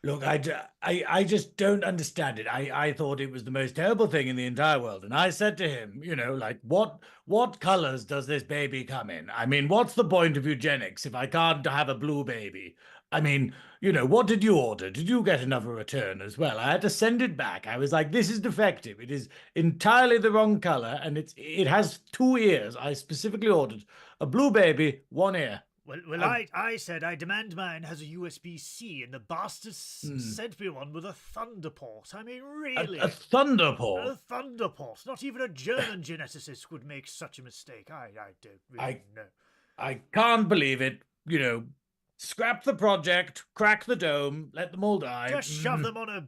Look, I just don't understand it. I thought it was the most terrible thing in the entire world. And I said to him, like, what colors does this baby come in? I mean, what's the point of eugenics if I can't have a blue baby? I mean, what did you order? Did you get another return as well? I had to send it back. I was like, this is defective. It is entirely the wrong color, and it has two ears. I specifically ordered a blue baby, one ear. Well, I, I said I demand mine has a USB-C, and the bastards hmm, sent me one with a Thunderport. I mean, a really? thunderport. A Thunderport. Not even a German geneticist would make such a mistake. I don't I really know. I can't believe it. Scrap the project, crack the dome, let them all die. Just shove them on a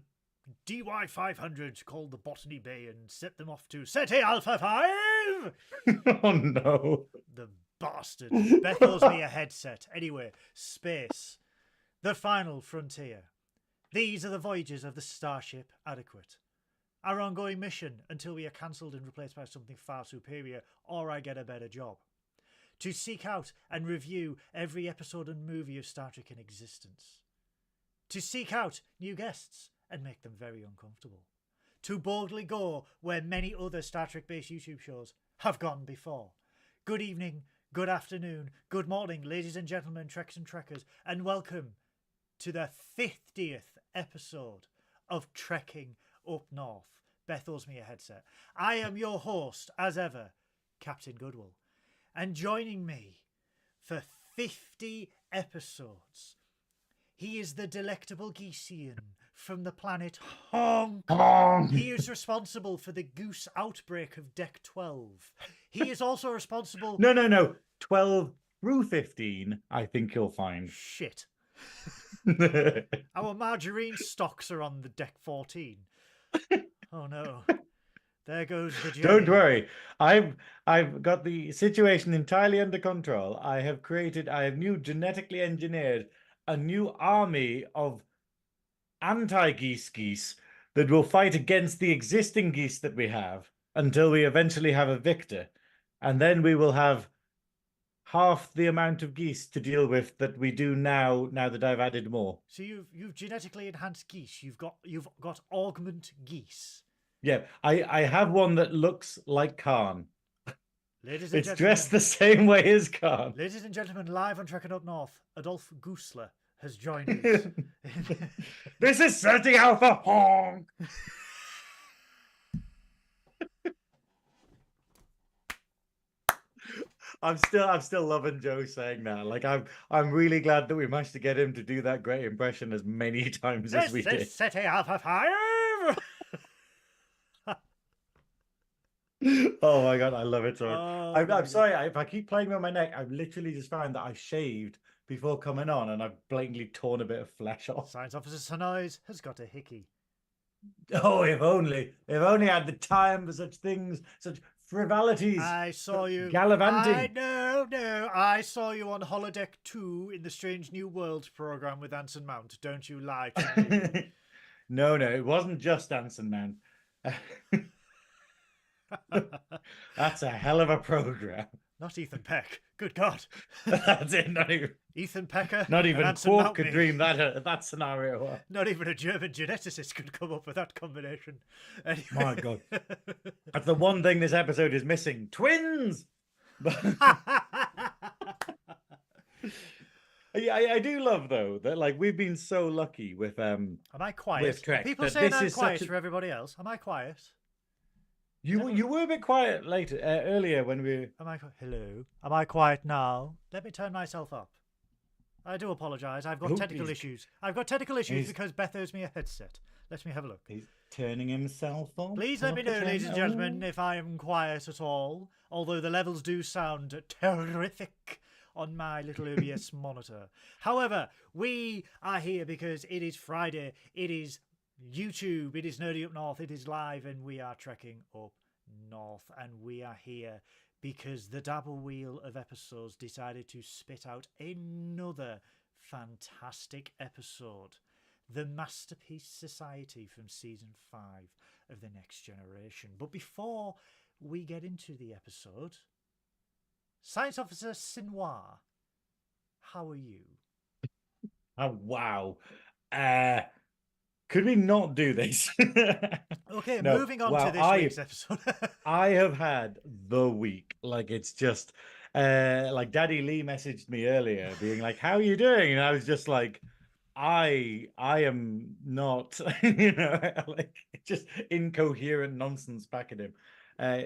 DY500 called the Botany Bay and set them off to SETI Alpha 5! Oh no. The bastards. Beth owes me a headset. Anyway, space. The final frontier. These are the voyages of the starship Adequate. Our ongoing mission until we are cancelled and replaced by something far superior or I get a better job. To seek out and review every episode and movie of Star Trek in existence. To seek out new guests and make them very uncomfortable. To boldly go where many other Star Trek based YouTube shows have gone before. Good evening, good afternoon, good morning, ladies and gentlemen, Treks and Trekkers, and welcome to the 50th episode of Trekking Up North. Beth owes me a headset. I am your host, as ever, Captain Goodwill. And joining me for 50 episodes, he is the delectable Geesian from the planet Honk. He is responsible for the goose outbreak of Deck 12. He is also responsible... No. 12 through 15, I think you'll find. Shit. Our margarine stocks are on the Deck 14. Oh no. There goes the journey. Don't worry. I've got the situation entirely under control. I have genetically engineered a new army of anti-geese that will fight against the existing geese that we have until we eventually have a victor. And then we will have half the amount of geese to deal with that we do now that I've added more. So you've genetically enhanced geese. You've got augment geese. Yeah, I have one that looks like Khan. Ladies and It's gentlemen, dressed the same way as Khan. Ladies and gentlemen, live on Trekking Up North, Adolf Goosler has joined us. This is SETI Alpha Honk. I'm still loving Joe saying that. Like I'm really glad that we managed to get him to do that great impression as many times as we did. This is SETI Alpha 5! Oh my god, I love it. I'm sorry, sorry if I keep playing with my neck. I've literally just found that I shaved before coming on and I've blatantly torn a bit of flesh off. Science Officer Synoiz has got a hickey. Oh, if only I had the time for such things, such frivolities. I saw you gallivanting. No. I saw you on Holodeck 2 in the Strange New Worlds program with Anson Mount. Don't you lie to me. No, it wasn't just Anson Mount. That's a hell of a program. Not Ethan Peck. Good God. That's it. Not even Ethan Pecker. Not even Anson Quark Mountney. could dream that scenario up. Not even a German geneticist could come up with that combination. Anyway. My God. That's the one thing this episode is missing. Twins! I do love though that like we've been so lucky with Am I quiet? with Trek. People saying I'm quiet for everybody else. Am I quiet? You were a bit quiet later earlier when we. Hello? Am I quiet now? Let me turn myself up. I do apologise. I've got technical issues. I've got technical issues because Beth owes me a headset. Let me have a look. He's turning himself on. Please let me know, ladies and gentlemen, if I am quiet at all. Although the levels do sound terrific on my little OBS monitor. However, we are here because it is Friday. It is YouTube, it is Nerdy Up North, it is live, and we are trekking up north, and we are here because the dabble wheel of episodes decided to spit out another fantastic episode, the Masterpiece Society from season 5 of The Next Generation. But before we get into the episode, Science Officer Synoiz, how are you? Oh wow. Could we not do this? Okay, No. moving on to Wow, this week's episode. I have had the week. Like it's just like Daddy Lee messaged me earlier being like, "How are you doing?" And I was just like, I am not, like just incoherent nonsense back at him.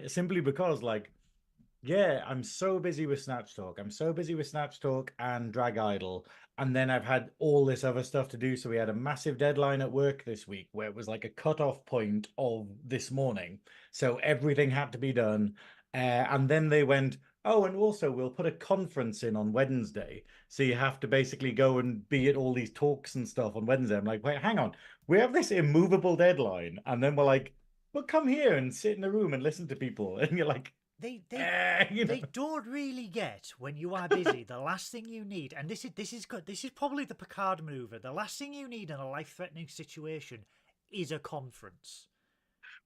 Simply because like yeah, I'm so busy with Snatch Talk. I'm so busy with Snatch Talk and Drag Idol. And then I've had all this other stuff to do. So we had a massive deadline at work this week where it was like a cutoff point of this morning. So everything had to be done. And then they went, oh, and also we'll put a conference in on Wednesday. So you have to basically go and be at all these talks and stuff on Wednesday. I'm like, wait, hang on. We have this immovable deadline. And then we're like, well, come here and sit in a room and listen to people. And you're like, they you know. they don't really get when you are busy. The last thing you need, and this is good. This is probably the Picard maneuver. The last thing you need in a life-threatening situation is a conference.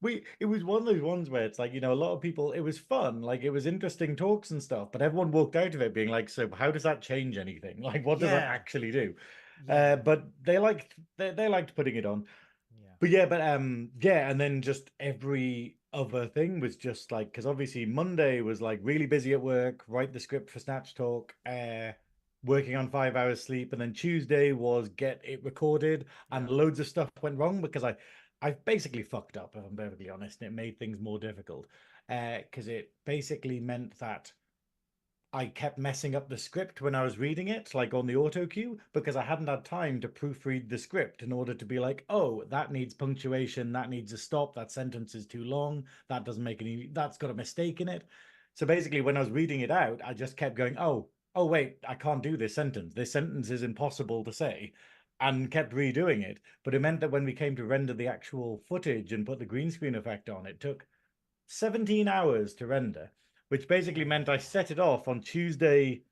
It was one of those ones where it's like, a lot of people, it was fun, like it was interesting talks and stuff, but everyone walked out of it being like, so how does that change anything? Like, what does that Yeah, actually do? yeah, But they liked putting it on. yeah, But yeah, and then just every other thing was just like, because obviously Monday was like really busy at work, write the script for Snatch Talk, working on 5 hours sleep, and then Tuesday was get it recorded, and yeah. loads of stuff went wrong because I've basically fucked up, if I'm perfectly honest, and it made things more difficult. Because it basically meant that I kept messing up the script when I was reading it, like on the auto cue, because I hadn't had time to proofread the script in order to be like, oh, that needs punctuation, that needs a stop, that sentence is too long, that doesn't make any, that's got a mistake in it. So basically, when I was reading it out, I just kept going, oh, wait, I can't do this sentence. This sentence is impossible to say, and kept redoing it. But it meant that when we came to render the actual footage and put the green screen effect on, it took 17 hours to render, which basically meant I set it off on Tuesday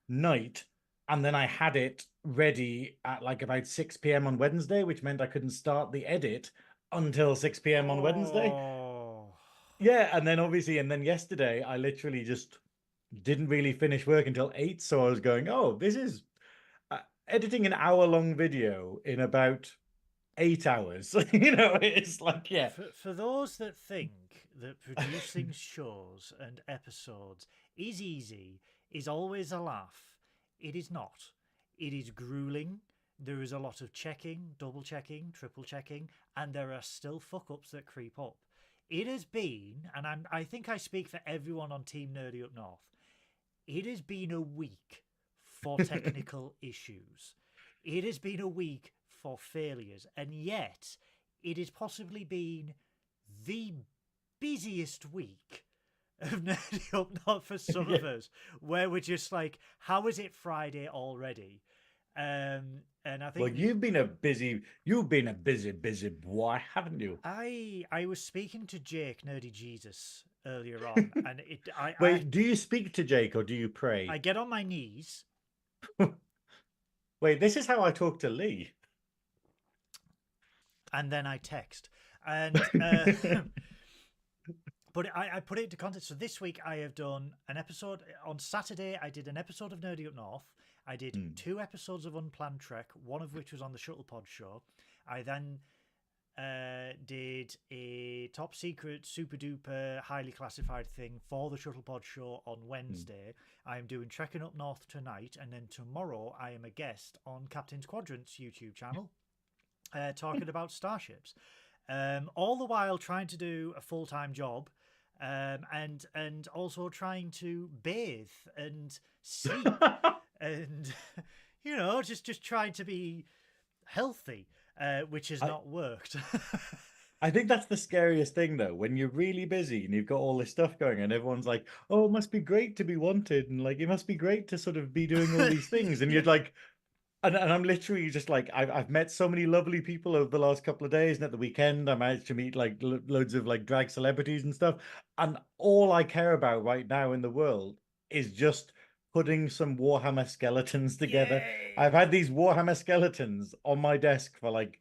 night and then I had it ready at like about 6 p.m. on Wednesday, which meant I couldn't start the edit until 6 p.m. on Wednesday. Oh, Yeah, and then obviously, and then yesterday I literally just didn't really finish work until 8. So I was going, oh, this is editing an hour-long video in about 8 hours. It's like, yeah. for those that think that producing shows and episodes is easy, is always a laugh, it is not. It is grueling. There is a lot of checking, double checking, triple checking, and there are still fuck ups that creep up. It has been, and I think I speak for everyone on Team Nerdy Up North, it has been a week for technical issues. It has been a week for failures, and yet it has possibly been the busiest week of Nerdy Up North for some Yeah. of us, where we're just like, how is it Friday already? And I Well, think you've been a busy boy, haven't you? I was speaking to Jake Nerdy Jesus earlier on, and Wait, do you speak to Jake or do you I pray? get on my knees Wait, this is how I talk to Lee. and then I text. And but I put it into context. So this week I have done an episode on Saturday. I did an episode of Nerdy Up North. I did Hmm. 2 episodes of Unplanned Trek, one of which was on the Shuttle Pod show. I then did a top secret, super duper, highly classified thing for the Shuttle Pod show on Hmm. Wednesday. I am doing Trekking Up North tonight, and then tomorrow I am a guest on Captain's Quadrant's YouTube channel, talking about starships. All the while trying to do a full time job, and also trying to bathe and sleep, and just trying to be healthy, which has I not worked. I think that's the scariest thing though, when you're really busy and you've got all this stuff going and everyone's like, "Oh, it must be great to be wanted," and like it must be great to sort of be doing all these things, and Yeah. you're like, and I'm literally just like I've met so many lovely people over the last couple of days, and at the weekend I managed to meet like loads of like drag celebrities and stuff, and all I care about right now in the world is just putting some Warhammer skeletons together. I've Yay! had these Warhammer skeletons on my desk for like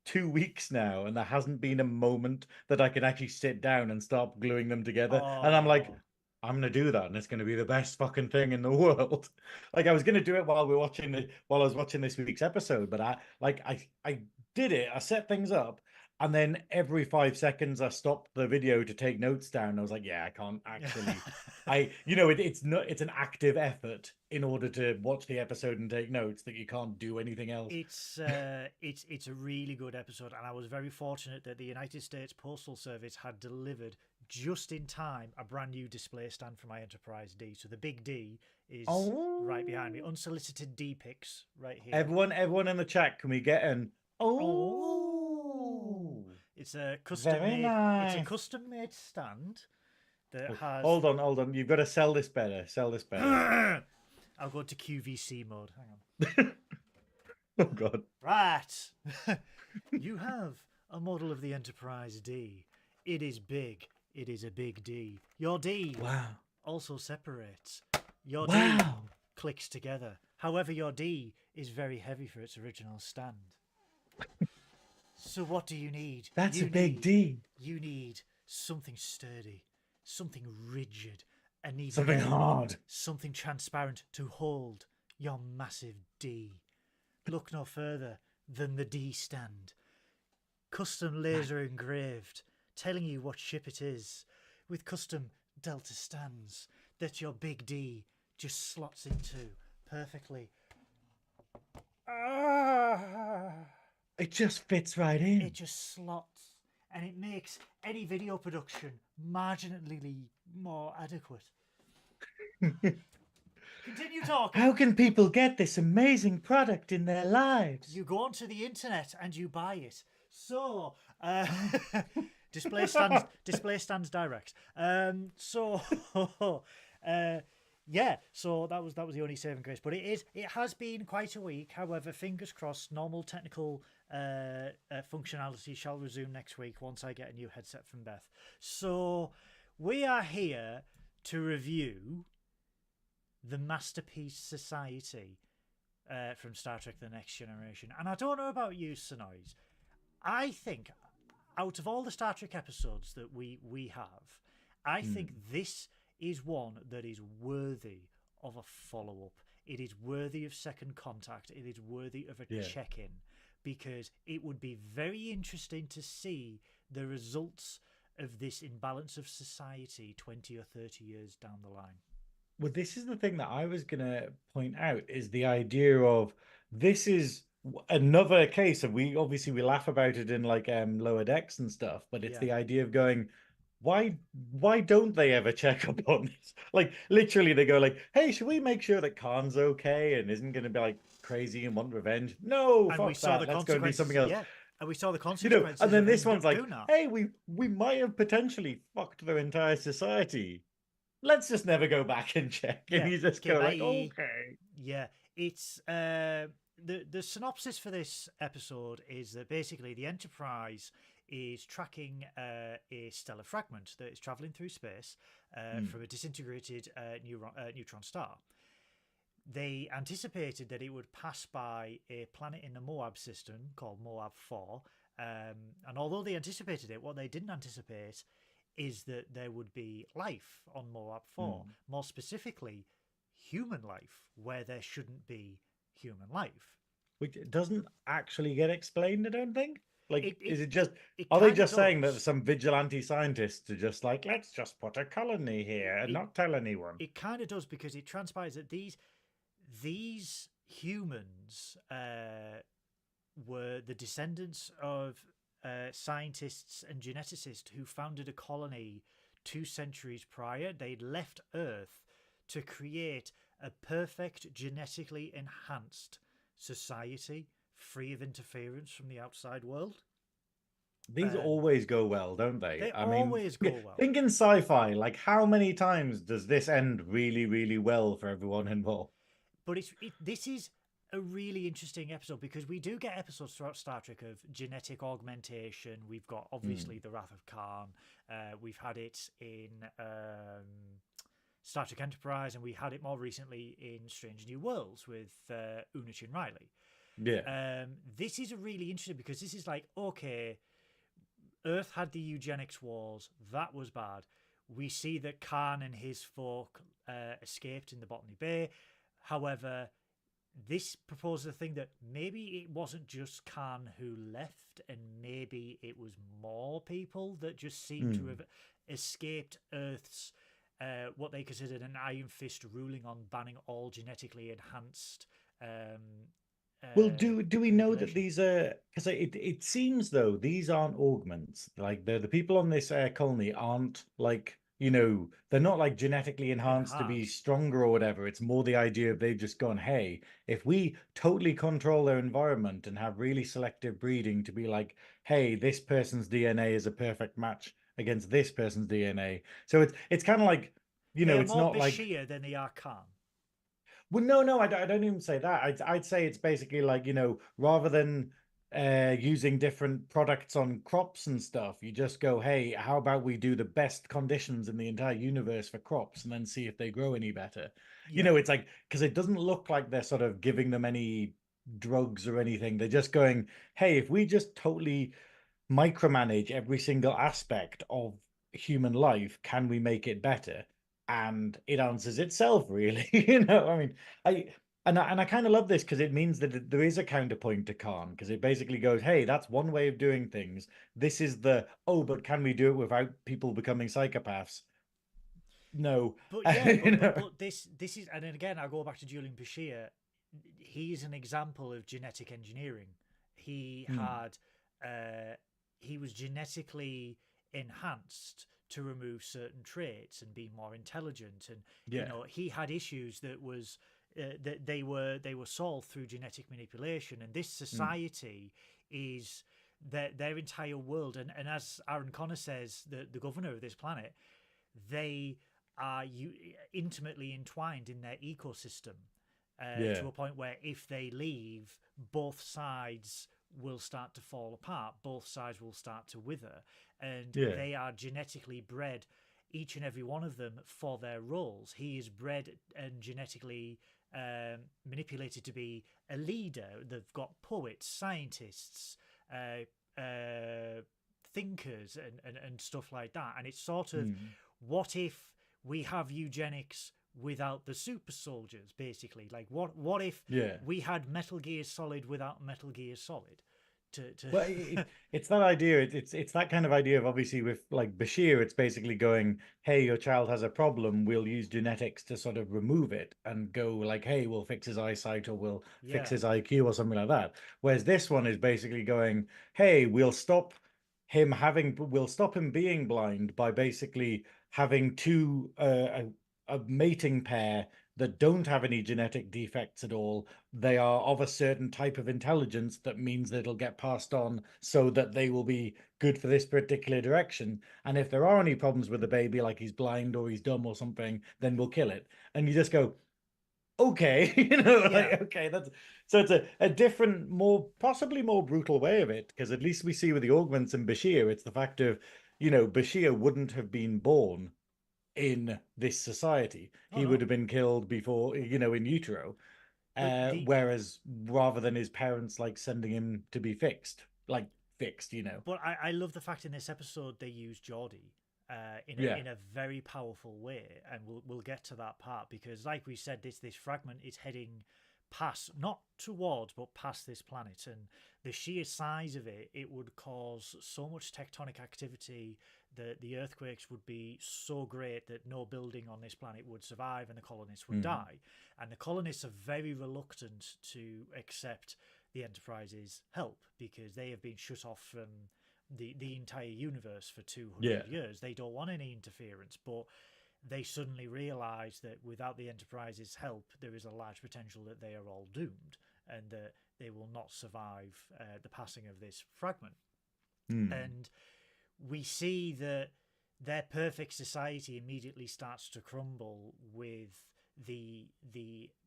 2 weeks now, and there hasn't been a moment that I can actually sit down and start gluing them together. And I'm like, Oh. I'm gonna do that, and it's gonna be the best fucking thing in the world. Like I was gonna do it while I was watching this week's episode, but I did it. I set things up, and then every 5 seconds I stopped the video to take notes down. I was like, yeah, I can't actually. It's not. It's an active effort in order to watch the episode and take notes that you can't do anything else. It's a really good episode, and I was very fortunate that the United States Postal Service had delivered just in time a brand new display stand for my Enterprise D. So the big D is right behind me. Oh, Unsolicited D pics right here. everyone in the chat, can we get an Oh, it's a custom very made. nice. It's a custom made stand that has. Hold on. You've got to sell this better. Sell this better. I'll go to QVC mode. Hang on. Oh God. Right. You have a model of the Enterprise D. It is big. It is a big D. Your D also separates. Your D clicks together. However, your D is very heavy for its original stand. So what do you need? That's a big D. You need something sturdy, something rigid, and even Something hard. something transparent to hold your massive D. Look no further than the D stand. Custom laser engraved, telling you what ship it is, with custom delta stands that your big D just slots into perfectly. It just fits right in. It just slots, and it makes any video production marginally more adequate. Continue talking. How can people get this amazing product in their lives? You go onto the internet and you buy it. So, display stands direct. So that was the only saving grace. But it has been quite a week. However, fingers crossed, normal technical functionality shall resume next week once I get a new headset from Beth. So we are here to review the Masterpiece Society from Star Trek The Next Generation. And I don't know about you, Synoiz. I think out of all the Star Trek episodes that we have, I think this is one that is worthy of a follow-up. It is worthy of second contact. It is worthy of a check-in, because it would be very interesting to see the results of this imbalance of society 20 or 30 years down the line. Well, this is the thing that I was going to point out, is the idea of this is another case of we laugh about it in like Lower Decks and stuff, but it's the idea of going, why don't they ever check up on this? Like literally they go like, hey, should we make sure that Khan's okay and isn't going to be like crazy and want revenge? No, fuck that. That's going to be something else. Yeah. And we saw the consequences. And then this one's like, hey, we might have potentially fucked their entire society. Let's just never go back and check. And you just go like, okay. Yeah, it's the synopsis for this episode is that basically the Enterprise is tracking a stellar fragment that is traveling through space from a disintegrated neutron star. They anticipated that it would pass by a planet in the Moab system called Moab 4. And although they anticipated it, what they didn't anticipate is that there would be life on Moab 4. More specifically, human life, where there shouldn't be human life. Which doesn't actually get explained, I don't think. Like, is it just... It are they just does. saying that some vigilante scientists are just like, let's just put a colony here and not tell anyone? It kind of does, because it transpires that these humans were the descendants of scientists and geneticists who founded a colony 2 centuries prior. They'd left Earth to create a perfect, genetically enhanced society, free of interference from the outside world. These always go well, don't they? They always go well. Think in sci-fi, like how many times does this end really, really well for everyone involved? But this is a really interesting episode, because we do get episodes throughout Star Trek of genetic augmentation. We've got obviously the Wrath of Khan. We've had it in Star Trek Enterprise, and we had it more recently in Strange New Worlds with Unich and Riley. Yeah. This is a really interesting, because this is like, okay, Earth had the eugenics wars. That was bad. We see that Khan and his folk escaped in the Botany Bay. However, this proposes a thing that maybe it wasn't just Khan who left, and maybe it was more people that just seem to have escaped Earth's what they considered an iron fist ruling on banning all genetically enhanced. Well, do we know that manipulation. these are, because it seems though these aren't augments. Like the people on this colony aren't like, they're not like genetically enhanced to be Enhanced. stronger or whatever. It's more the idea of they've just gone, hey, if we totally control their environment and have really selective breeding to be like, hey, this person's DNA is a perfect match against this person's DNA. So it's kind of like, They are it's more not like. Bashir than they are Khan. Well, no, I don't even say that. I'd say it's basically like, rather than using different products on crops and stuff, you just go, hey, how about we do the best conditions in the entire universe for crops and then see if they grow any better? Yeah. It's like, because it doesn't look like they're sort of giving them any drugs or anything. They're just going, hey, if we just totally micromanage every single aspect of human life, can we make it better? And it answers itself, really. I mean, I kind of love this because it means that there is a counterpoint to Khan, because it basically goes, hey, that's one way of doing things. This is but can we do it without people becoming psychopaths? No. But yeah, but this is, and then again, I go back to Julian Bashir. He's an example of genetic engineering. He Hmm. had he was genetically enhanced to remove certain traits and be more intelligent, and Yeah. he had issues that was that they were solved through genetic manipulation, and this Hmm. society is their entire world, and as Aaron Connor says, the governor of this planet, they are intimately entwined in their ecosystem, Yeah. to a point where if they leave, both sides will start to fall apart, both sides will start to wither, and Yeah. they are genetically bred, each and every one of them, for their roles. He is bred and genetically manipulated to be a leader. They've got poets, scientists, thinkers, and stuff like that. And it's sort of, Hmm. what if we have eugenics without the super soldiers, basically? Like, what if Yeah. we had Metal Gear Solid without Metal Gear Solid? To Well, it's that idea. It's that kind of idea of, obviously, with like Bashir, it's basically going, hey, your child has a problem. We'll use genetics to sort of remove it and go like, hey, we'll fix his eyesight or we'll fix Yeah, his IQ or something like that. Whereas this one is basically going, hey, we'll stop him being blind by basically having a mating pair that don't have any genetic defects at all. They are of a certain type of intelligence that means that it'll get passed on so that they will be good for this particular direction. And if there are any problems with the baby, like he's blind or he's dumb or something, then we'll kill it. And you just go, okay, yeah. like, okay, that's so it's a different, possibly more brutal way of it, because at least we see with the augments and Bashir, it's the fact of, Bashir wouldn't have been born in this society. Oh He would no, have been killed before, in utero. but the Whereas rather than his parents like sending him to be fixed. but I love the fact in this episode they use Geordie Yeah. in a very powerful way, and we'll get to that part, because, like we said, this fragment is heading past, not towards, but past this planet, and the sheer size of it would cause so much tectonic activity that the earthquakes would be so great that no building on this planet would survive and the colonists would Mm. die. And the colonists are very reluctant to accept the Enterprise's help, because they have been shut off from the entire universe for Yeah. 200 years. They don't want any interference, but they suddenly realize that without the Enterprise's help, there is a large potential that they are all doomed and that they will not survive the passing of this fragment. Mm. And we see that their perfect society immediately starts to crumble with the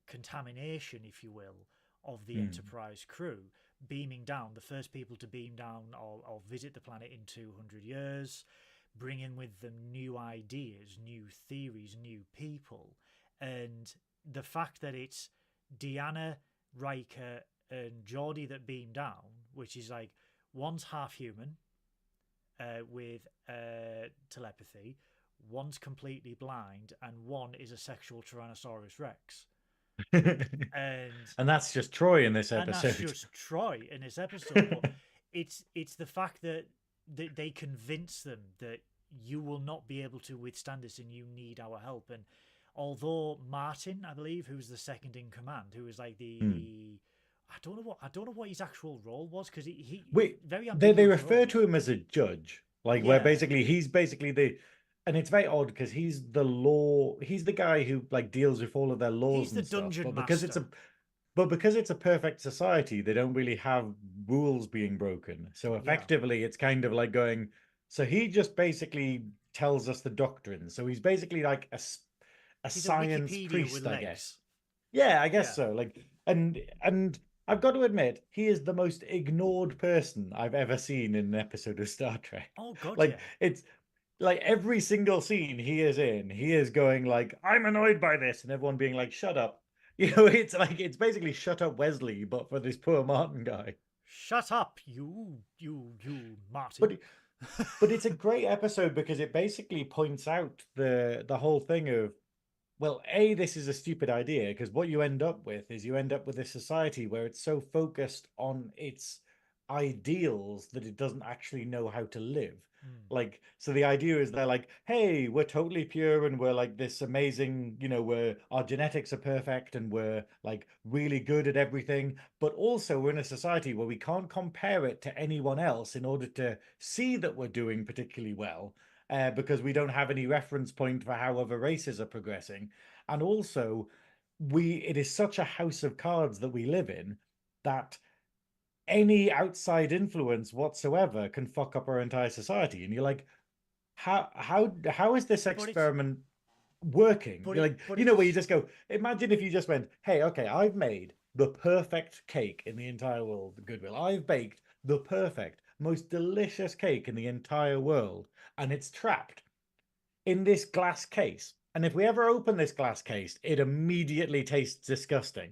contamination, if you will, of the Mm. Enterprise crew beaming down, the first people to beam down or visit the planet in 200 years, bringing with them new ideas, new theories, new people. And the fact that it's Deanna, Riker, and Geordie that beam down, which is like, one's half human with telepathy, one's completely blind, and one is a sexual Tyrannosaurus Rex. And And that's just Troy in this and that's episode. just Troy in this episode. But it's the fact that they convince them that you will not be able to withstand this and you need our help. And although Martin, I believe, who's the second in command, who was like Hmm. I don't know what his actual role was, because he Wait, very they ambiguous refer role. to him as a judge, like where Yeah, basically he's basically the, and it's very odd because he's the law, he's the guy who like deals with all of their laws he's the and stuff. dungeon master. But because it's a perfect society, they don't really have rules being broken. So Yeah, effectively, it's kind of like going. So he just basically tells us the doctrine. So he's basically like a he's a science Wikipedia with priest, I legs. guess. Yeah, I guess Yeah. so. Like, and I've got to admit, he is the most ignored person I've ever seen in an episode of Star Trek. Oh God, Like, yeah. it's like every single scene he is in, he is going like, "I'm annoyed by this," and everyone being like, "Shut up." You know, it's like it's basically "Shut up, Wesley," but for this poor Martin guy. Shut up, you, Martin. But but it's a great episode because it basically points out the whole thing of, well, A, this is a stupid idea because what you end up with is you end up with a society where it's so focused on its ideals that it doesn't actually know how to live. Hmm. Like, so the idea is they're like, hey, we're totally pure and we're like this amazing, we're our genetics are perfect and we're like really good at everything. But also, we're in a society where we can't compare it to anyone else in order to see that we're doing particularly well because we don't have any reference point for how other races are progressing. And also, it is such a house of cards that we live in that any outside influence whatsoever can fuck up our entire society. And you're like, how is this But it's experiment working? but You're it like, but where you it's just go, imagine if you just went, hey, okay, I've made the perfect cake in the entire world, Goodwill. I've baked the perfect, most delicious cake in the entire world, and it's trapped in this glass case. And if we ever open this glass case, it immediately tastes disgusting.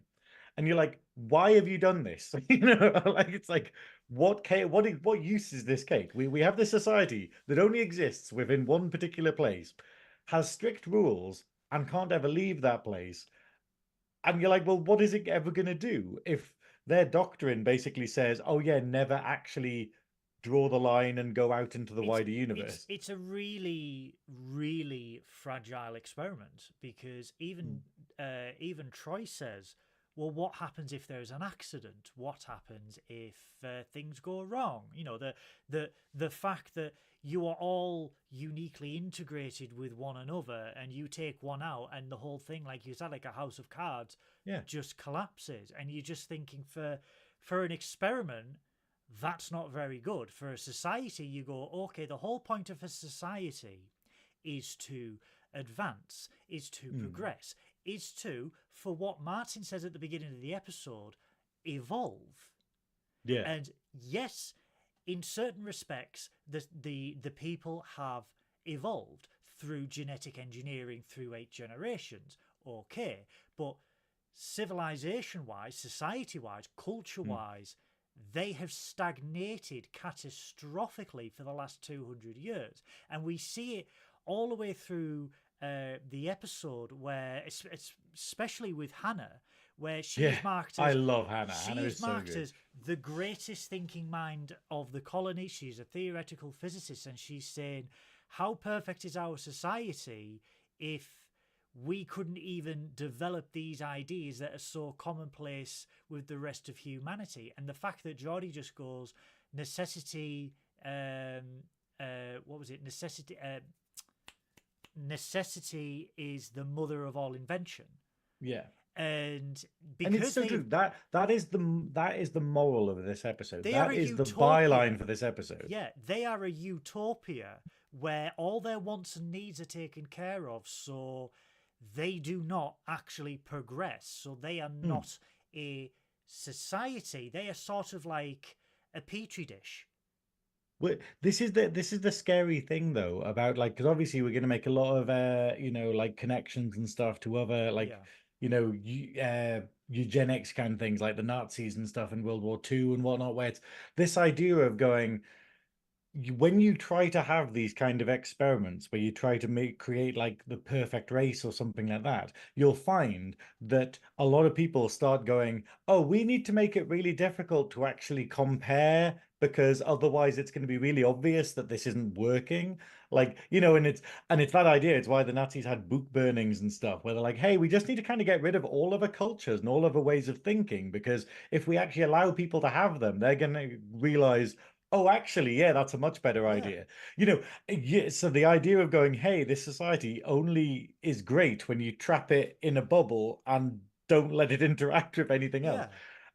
And you're like, why have you done this? Like it's like, what cake? What use is this cake? We have this society that only exists within one particular place, has strict rules, and can't ever leave that place. And you're like, well, what is it ever going to do if their doctrine basically says, oh yeah, never actually draw the line and go out into the it's wider it's universe? it's a really fragile experiment, because Mm. even Troy says, well, what happens if there's an accident? What happens if things go wrong? The fact that you are all uniquely integrated with one another, and you take one out and the whole thing, like you said, like a house of cards, Yeah. just collapses. And you're just thinking, for an experiment, that's not very good. For a society, you go, okay, the whole point of a society is to advance, is to Mm. progress, is to, for what Martin says at the beginning of the episode, evolve. Yeah. And yes, in certain respects, the people have evolved through genetic engineering through 8 generations. Okay, but civilization wise, society wise, culture Mm. wise, they have stagnated catastrophically for the last 200 years. And we see it all the way through the episode, where, especially with Hannah, where Yeah. I love Hannah. Hannah she is is so marked good. as the greatest thinking mind of the colony. She's a theoretical physicist, and she's saying, how perfect is our society if we couldn't even develop these ideas that are so commonplace with the rest of humanity? And the fact that Geordie just goes, necessity, what was it? Necessity is the mother of all invention. Yeah. And And it's because so true. That is the moral of this episode. they are That a is the utopia. byline for this episode. Yeah, they are a utopia where all their wants and needs are taken care of, so they do not actually progress. So they are Hmm. not a society. They are sort of like a petri dish. This is the scary thing though about like because obviously we're going to make a lot of like connections and stuff to other like Yeah. eugenics kind of things like the Nazis and stuff in World War II and whatnot, where it's this idea of going, when you try to have these kind of experiments where you try to create like the perfect race or something like that, you'll find that a lot of people start going, oh, we need to make it really difficult to actually compare because otherwise it's going to be really obvious that this isn't working. Like, and it's that idea. It's why the Nazis had book burnings and stuff, where they're like, hey, we just need to kind of get rid of all other cultures and all other ways of thinking, because if we actually allow people to have them, they're going to realize, oh, actually, yeah, that's a much better Yeah, idea. Yeah, so the idea of going, hey, this society only is great when you trap it in a bubble and don't let it interact with anything else. yeah,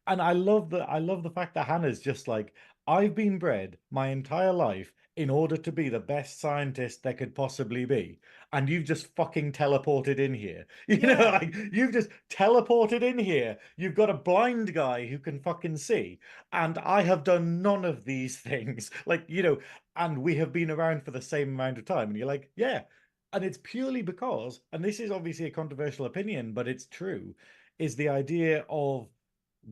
And I love the fact that Hannah's just like, I've been bred my entire life in order to be the best scientist there could possibly be. And you've just fucking teleported in here. yeah, Like you've just teleported in here. You've got a blind guy who can fucking see. And I have done none of these things. And we have been around for the same amount of time. And you're like, yeah. And it's purely because, and this is obviously a controversial opinion, but it's true, is the idea of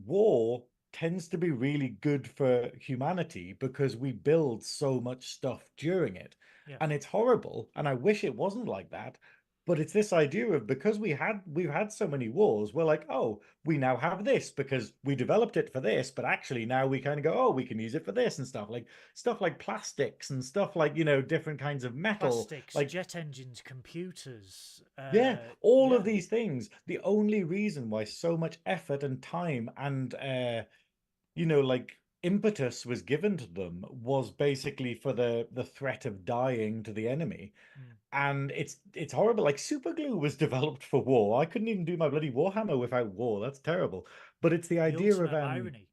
war tends to be really good for humanity because we build so much stuff during it. yeah. And it's horrible. And I wish it wasn't like that. But it's this idea of, because we've had so many wars, we're like, oh, we now have this because we developed it for this, but actually now we kind of go, oh, we can use it for this and stuff like plastics and stuff like, different kinds of metal. Plastics, Like, jet engines, computers. yeah, all of Yeah, these things. The only reason why so much effort and time and like impetus was given to them was basically for the threat of dying to the enemy. mm. And it's horrible. Like super glue was developed for war. I couldn't even do my bloody Warhammer without war. That's terrible. But it's the The idea of ultimate irony.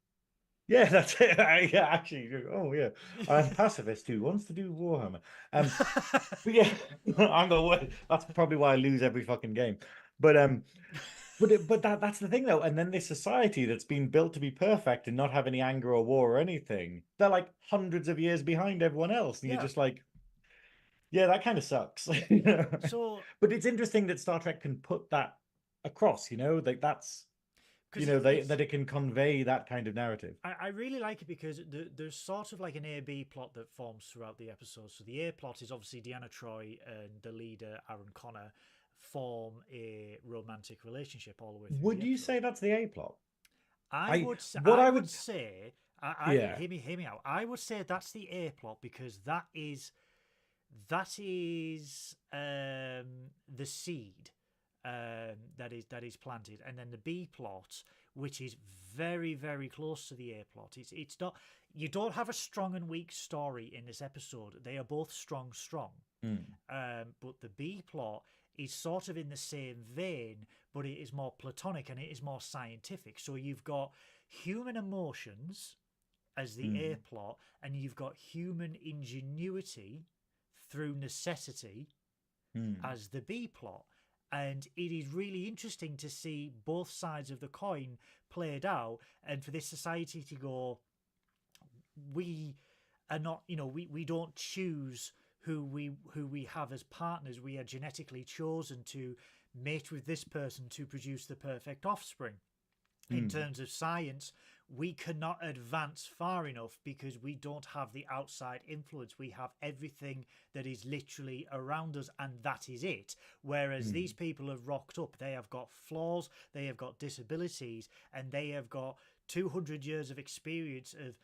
yeah, that's it. Yeah, actually, oh yeah. I'm a pacifist who wants to do Warhammer. But yeah, I'm the worst. That's probably why I lose every fucking game. But that's the thing though. And then this society that's been built to be perfect and not have any anger or war or anything, they're like hundreds of years behind everyone else. And you're Yeah. just like, yeah, that kind of sucks. So, But it's interesting that Star Trek can put that across, like that's because that it can convey that kind of narrative. I really like it because there's sort of like an A-B plot that forms throughout the episode. So the A plot is obviously Deanna Troy and the leader Aaron Connor form a romantic relationship all the way through Would the you episode. say that's the A plot? I I would what I I would would say Yeah. hear me out. I would say that's the A plot because that is the seed that is planted, and then the B plot, which is very very close to the A plot. It's not, you don't have a strong and weak story in this episode. They are both strong. Hmm. But the B plot is sort of in the same vein, but it is more platonic and it is more scientific. So you've got human emotions as the A Hmm. plot, and you've got human ingenuity through necessity Hmm. as the B plot. And it is really interesting to see both sides of the coin played out, and for this society to go, we are not, we don't choose who we have as partners. We are genetically chosen to mate with this person to produce the perfect offspring. In Hmm. terms of science, we cannot advance far enough because we don't have the outside influence. We have everything that is literally around us, and that is it. Whereas these Hmm. people have rocked up, they have got flaws, they have got disabilities, and they have got 200 years of experience of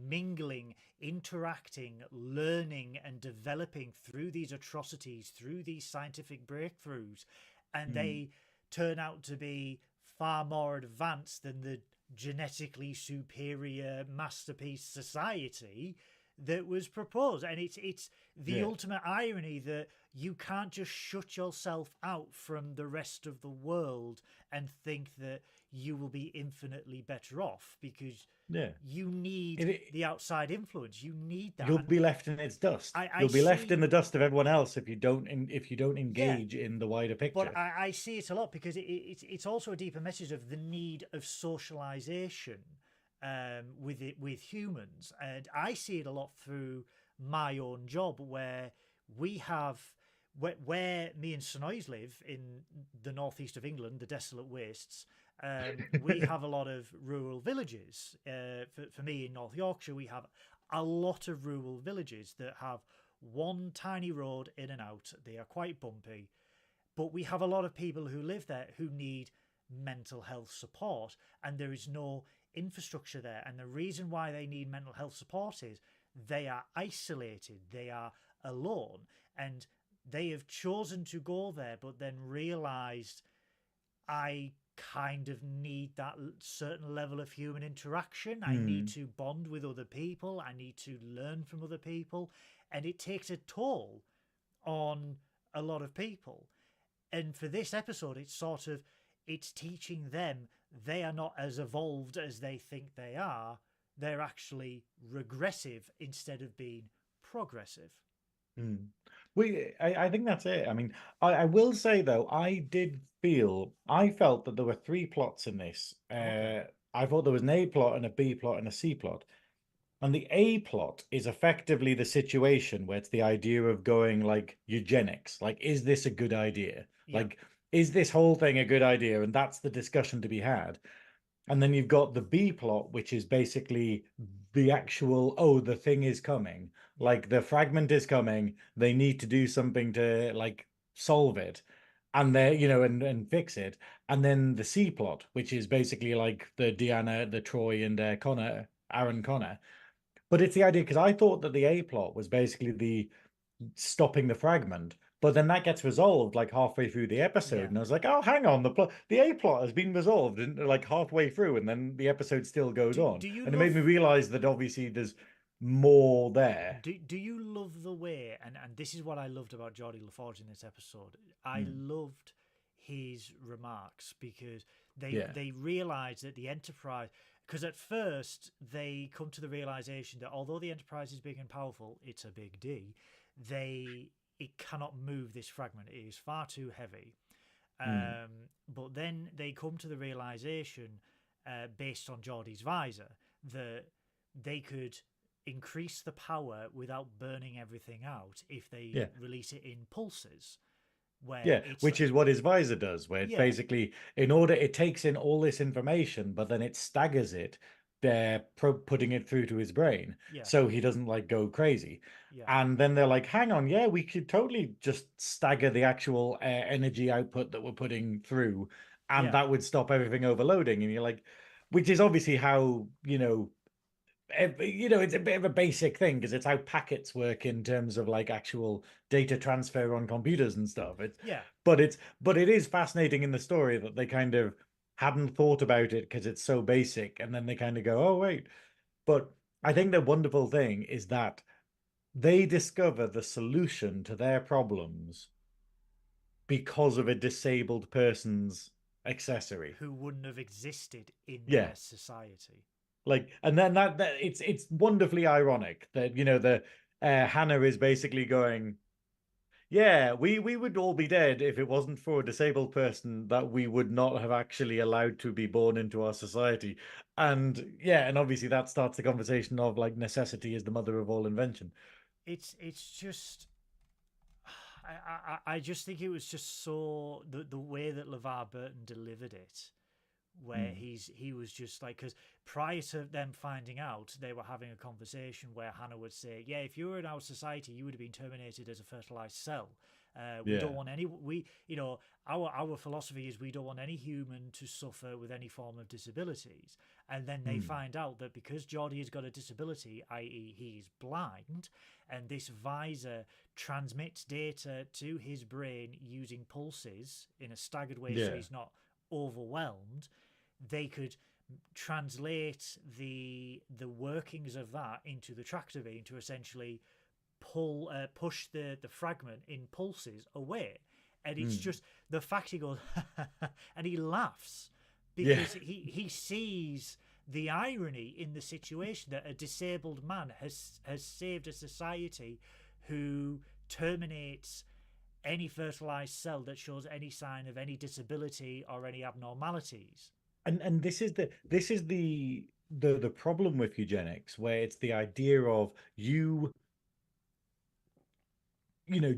mingling, interacting, learning, and developing through these atrocities, through these scientific breakthroughs. And Hmm. they turn out to be far more advanced than the genetically superior masterpiece society that was proposed. And it's the Yeah. ultimate irony that you can't just shut yourself out from the rest of the world and think that you will be infinitely better off, because Yeah. you need It, the outside influence. You need that. you'll And be left in its dust. I You'll be left in see, the dust of everyone else if you don't yeah, engage in the wider but picture. I see it a lot because it's also a deeper message of the need of socialization with humans, and I see it a lot through my own job where we have where me and Synoiz live in the northeast of England, the desolate wastes. We have a lot of rural villages. For me in North Yorkshire, we have a lot of rural villages that have one tiny road in and out. They are quite bumpy, but we have a lot of people who live there who need mental health support, and there is no infrastructure there. And the reason why they need mental health support is they are isolated, they are alone, and they have chosen to go there, but then realized, I kind of need that certain level of human interaction. I need to bond with other people. I need to learn from other people. And it takes a toll on a lot of people. And for this episode, it's teaching them they are not as evolved as they think they are. They're actually regressive instead of being progressive. I think that's it. I mean, I will say though, I felt that there were three plots in this. Okay. I thought there was an A plot and a B plot and a C plot. And the A plot is effectively the situation where it's the idea of going like eugenics. Like, is this a good idea? Yeah. Like, is this whole thing a good idea? And that's the discussion to be had. And then you've got the B plot, which is basically the actual, oh, the thing is coming. Like the fragment is coming. They need to do something to like solve it. And they, and fix it. And then the C plot, which is basically like the Deanna, the Troy, and Aaron Connor. But it's the idea, because I thought that the A plot was basically the stopping the fragment, but then that gets resolved like halfway through the episode, and I was like, oh, hang on, the A plot has been resolved and like halfway through, and then the episode still goes on, and it made me realize that obviously there's more there. Do you love the way, and this is what I loved about Geordie LaForge in this episode, I loved his remarks, because they realize that the Enterprise, because at first they come to the realization that although the Enterprise is big and powerful, it's a big D, it cannot move this fragment. It is far too heavy. But then they come to the realization, based on Geordie's visor, that they could increase the power without burning everything out if they release it in pulses. Which is what his visor does, where it's basically, it takes in all this information, but then it staggers it. They're putting it through to his brain, so he doesn't like go crazy. And then they're like, hang on, we could totally just stagger the actual energy output that we're putting through, and that would stop everything overloading. And you're like, which is obviously how, it's a bit of a basic thing, because it's how packets work in terms of like actual data transfer on computers and stuff. But it is fascinating in the story that they kind of hadn't thought about it because it's so basic, and then they kind of go, oh wait. But I think the wonderful thing is that they discover the solution to their problems because of a disabled person's accessory who wouldn't have existed in their society. Like, and then that it's wonderfully ironic that the Hannah is basically going, we would all be dead if it wasn't for a disabled person that we would not have actually allowed to be born into our society. And and obviously that starts the conversation of like necessity is the mother of all invention. It's just, I just think it was just so the way that LeVar Burton delivered it, where he was just like, because prior to them finding out, they were having a conversation where Hannah would say, if you were in our society, you would have been terminated as a fertilized cell. We don't want our philosophy is we don't want any human to suffer with any form of disabilities. And then they find out that because Geordie has got a disability, i.e. he's blind, and this visor transmits data to his brain using pulses in a staggered way, so he's not overwhelmed, they could translate the workings of that into the tractor beam to essentially push the fragment in pulses away. And it's just the fact he goes and he laughs because he sees the irony in the situation that a disabled man has saved a society who terminates any fertilized cell that shows any sign of any disability or any abnormalities. And this is the problem with eugenics, where it's the idea of you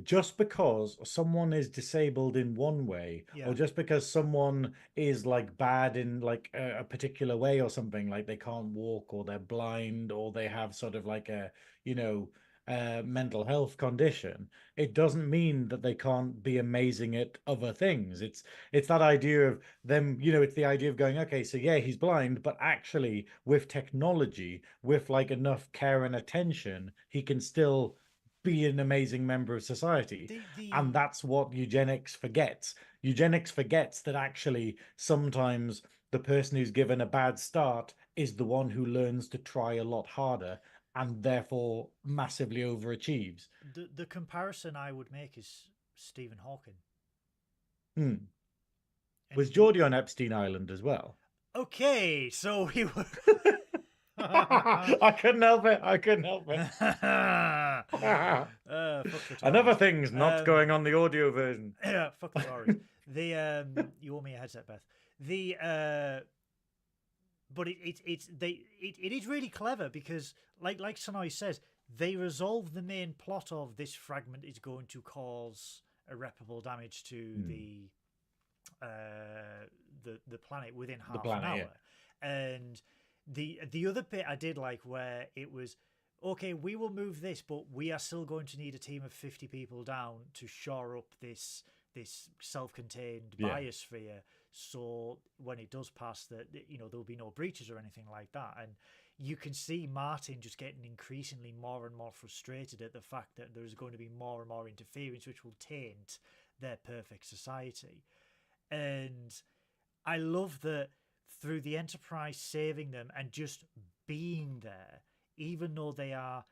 just because someone is disabled in one way, Yeah. or just because someone is like bad in like a particular way or something, like they can't walk or they're blind or they have sort of like a, mental health condition, it doesn't mean that they can't be amazing at other things. It's that idea of them, it's the idea of going, okay, so yeah, he's blind, but actually with technology, with like enough care and attention, he can still be an amazing member of society. And that's what eugenics forgets. Eugenics forgets that actually sometimes the person who's given a bad start is the one who learns to try a lot harder and therefore massively overachieves. The comparison I would make is Stephen Hawking. Hmm. And Was Geordie on Epstein Island as well? Okay, so we were. I couldn't help it. I couldn't help it. Fuck the Another Tories. thing's not going on the audio version. Yeah, fuck the Tories. You owe me a headset, Beth. But it is really clever because, like Synoiz says, they resolve the main plot of this fragment is going to cause irreparable damage to the planet within half an hour. Yeah. And the other bit I did like where it was, okay, we will move this, but we are still going to need a team of 50 people down to shore up this self-contained biosphere, so when it does pass, that there'll be no breaches or anything like that. And you can see Martin just getting increasingly more and more frustrated at the fact that there's going to be more and more interference, which will taint their perfect society. And I love that through the Enterprise saving them and just being there, even though they are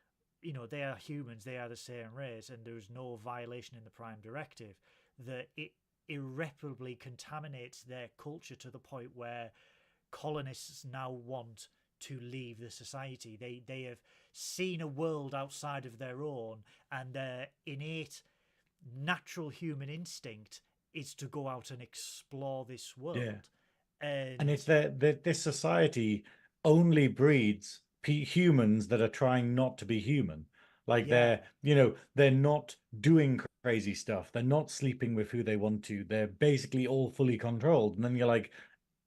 humans, they are the same race, and there's no violation in the Prime Directive, that it irreparably contaminates their culture to the point where colonists now want to leave the society. They have seen a world outside of their own, and their innate natural human instinct is to go out and explore this world. Yeah. And it's that this society only breeds humans that are trying not to be human. Like they're not doing crazy stuff. They're not sleeping with who they want to. They're basically all fully controlled. And then you're like,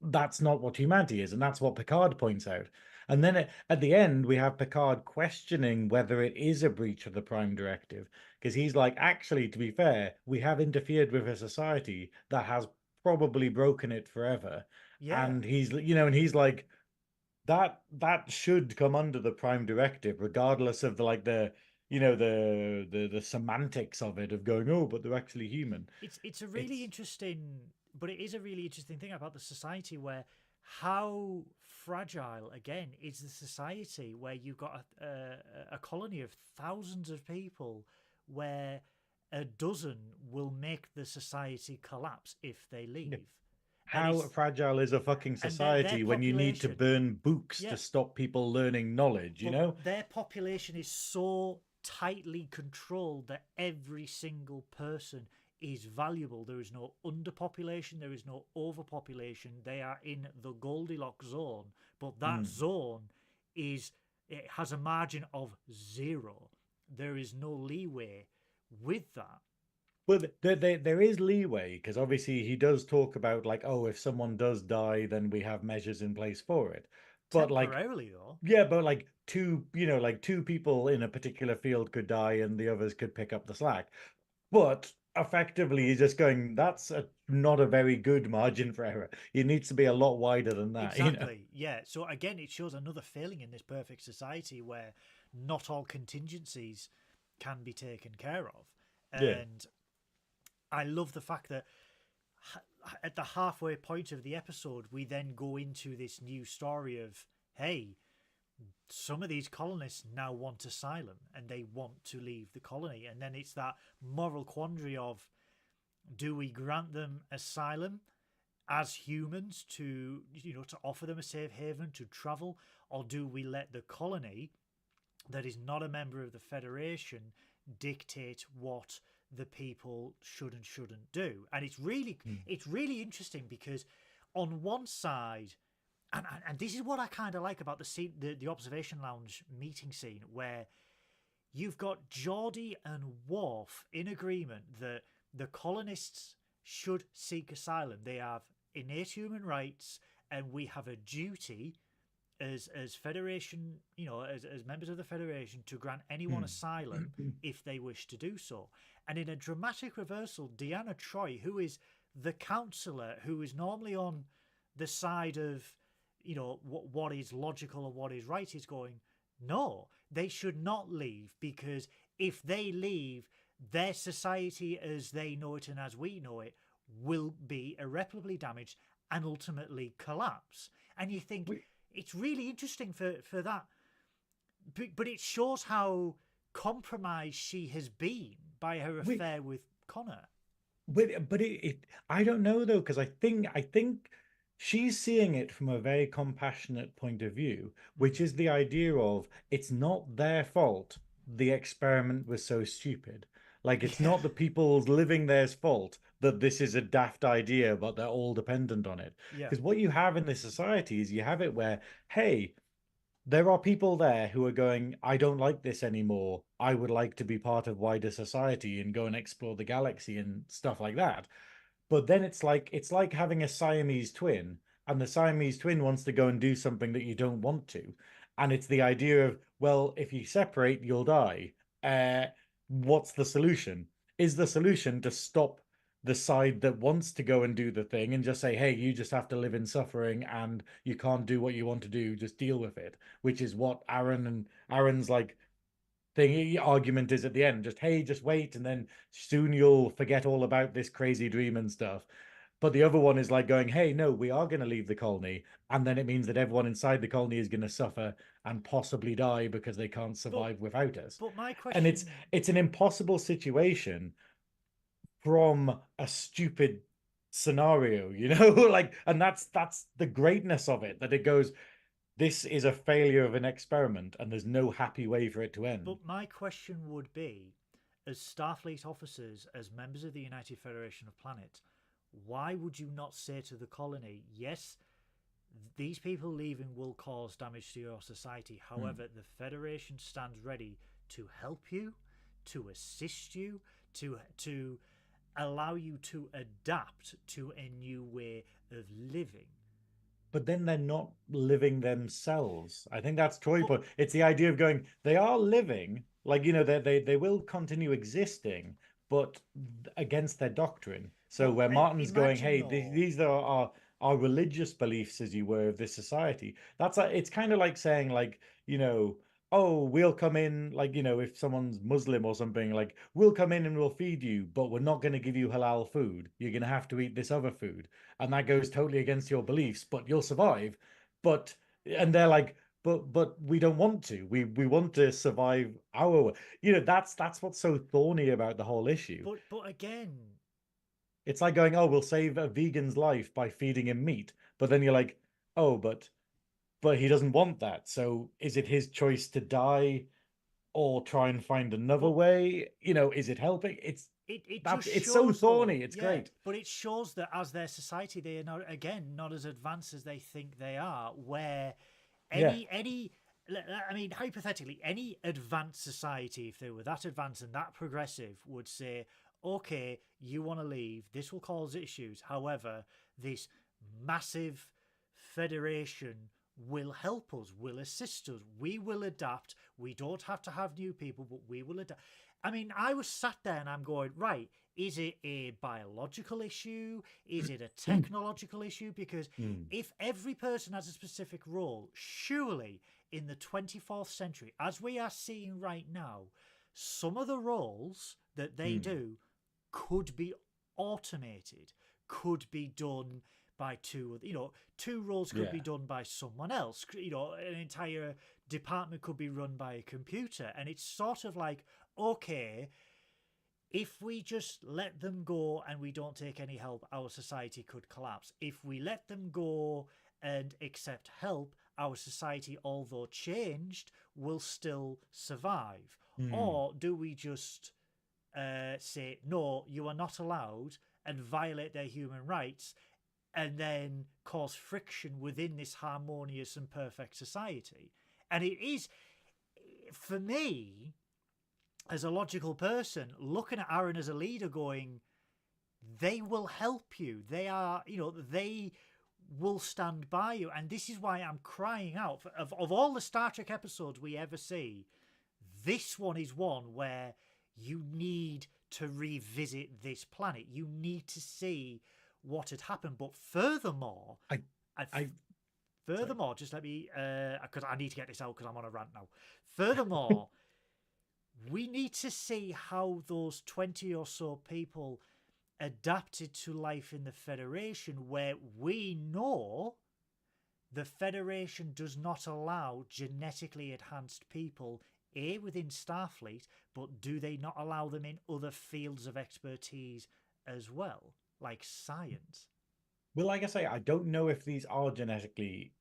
that's not what humanity is. And that's what Picard points out. And then at the end, we have Picard questioning whether it is a breach of the Prime Directive. Because he's like, actually, to be fair, we have interfered with a society that has probably broken it forever. Yeah. And he's like, that should come under the Prime Directive, regardless of the semantics of it, of going, oh, but they're actually human. It's a really interesting, but it is a really interesting thing about the society, where how fragile again is the society where you've got a colony of thousands of people, where a dozen will make the society collapse if they leave. Yeah. How fragile is a fucking society when you need to burn books to stop people learning knowledge, Their population is so tightly controlled that every single person is valuable. There is no underpopulation, there is no overpopulation. They are in the Goldilocks zone, but that zone has a margin of 0. There is no leeway with that. Well, there is leeway, because obviously he does talk about like, oh, if someone does die, then we have measures in place for it. But temporarily, though. Yeah, but like two people in a particular field could die and the others could pick up the slack. But effectively, he's just going, that's not a very good margin for error. It needs to be a lot wider than that. Exactly. Yeah. So again, it shows another failing in this perfect society where not all contingencies can be taken care of. And I love the fact that at the halfway point of the episode, we then go into this new story of, hey, some of these colonists now want asylum and they want to leave the colony. And then it's that moral quandary of, do we grant them asylum as humans to offer them a safe haven to travel, or do we let the colony that is not a member of the Federation dictate what the people should and shouldn't do? And it's really interesting, because on one side, and this is what I kind of like about the scene, the observation lounge meeting scene, where you've got Geordie and Worf in agreement that the colonists should seek asylum. They have innate human rights, and we have a duty as Federation, as members of the Federation, to grant anyone asylum if they wish to do so. And in a dramatic reversal, Deanna Troi, who is the counselor, who is normally on the side of, what is logical and what is right, is going, no, they should not leave, because if they leave, their society as they know it and as we know it will be irreparably damaged and ultimately collapse. And you think it's really interesting for that. But it shows how compromised she has been by her affair with Connor. But I don't know though, because I think she's seeing it from a very compassionate point of view, which is the idea of it's not their fault the experiment was so stupid. Like, it's not the people living there's fault that this is a daft idea, but they're all dependent on it. Yeah. Because what you have in this society is you have it where, hey, there are people there who are going, I don't like this anymore. I would like to be part of wider society and go and explore the galaxy and stuff like that. But then it's like having a Siamese twin, and the Siamese twin wants to go and do something that you don't want to. And it's the idea of, well, if you separate, you'll die. What's the solution? Is the solution to stop the side that wants to go and do the thing and just say, hey, you just have to live in suffering and you can't do what you want to do, just deal with it, which is what Aaron's like argument is at the end. Just, hey, just wait, and then soon you'll forget all about this crazy dream and stuff. But the other one is like going, hey, no, we are going to leave the colony, and then it means that everyone inside the colony is going to suffer and possibly die because they can't survive without us. But my question... And it's an impossible situation from a stupid scenario, like, and that's the greatness of it, that it goes, this is a failure of an experiment and there's no happy way for it to end. But my question would be, as Starfleet officers, as members of the United Federation of Planets, why would you not say to the colony, yes, these people leaving will cause damage to your society. However, the Federation stands ready to help you, to assist you, to allow you to adapt to a new way of living. But then they're not living themselves. I think that's Troy point. It's the idea of going, they are living, like, they will continue existing, but against their doctrine. So where Martin's going, hey, these are our religious beliefs, as you were, of this society. It's kind of like saying, like, oh, we'll come in, like, if someone's Muslim or something, like, we'll come in and we'll feed you, but we're not going to give you halal food. You're going to have to eat this other food. And that goes totally against your beliefs, but you'll survive. And they're like, but we don't want to. We want to survive our, that's what's so thorny about the whole issue. But again, it's like going, oh, we'll save a vegan's life by feeding him meat. But then you're like, oh, but he doesn't want that. So is it his choice to die or try and find another way? Is it helping? It's so thorny. It's great. But it shows that as their society, they are not as advanced as they think they are, where hypothetically, any advanced society, if they were that advanced and that progressive, would say, okay, you want to leave, this will cause issues. However, this massive federation will help us, will assist us. We will adapt. We don't have to have new people, but we will adapt. I mean, I was sat there and I'm going, right, is it a biological issue? Is it a technological issue? Because if every person has a specific role, surely in the 24th century, as we are seeing right now, some of the roles that they do could be automated, could be done by two roles could be done by someone else. An entire department could be run by a computer. And it's sort of like, okay, if we just let them go and we don't take any help, our society could collapse. If we let them go and accept help, our society, although changed, will still survive. Or do we just say, no, you are not allowed, and violate their human rights, and then cause friction within this harmonious and perfect society? And it is, for me, as a logical person, looking at Aaron as a leader, going, they will help you. They are, they will stand by you. And this is why I'm crying out. Of all the Star Trek episodes we ever see, this one is one where you need to revisit this planet. You need to see what had happened. But furthermore, furthermore, just let me, because I need to get this out because I'm on a rant now. Furthermore, we need to see how those 20 or so people adapted to life in the Federation, where we know the Federation does not allow genetically enhanced people, A, within Starfleet, but do they not allow them in other fields of expertise as well, like science? Well, like I say, I don't know if these are genetically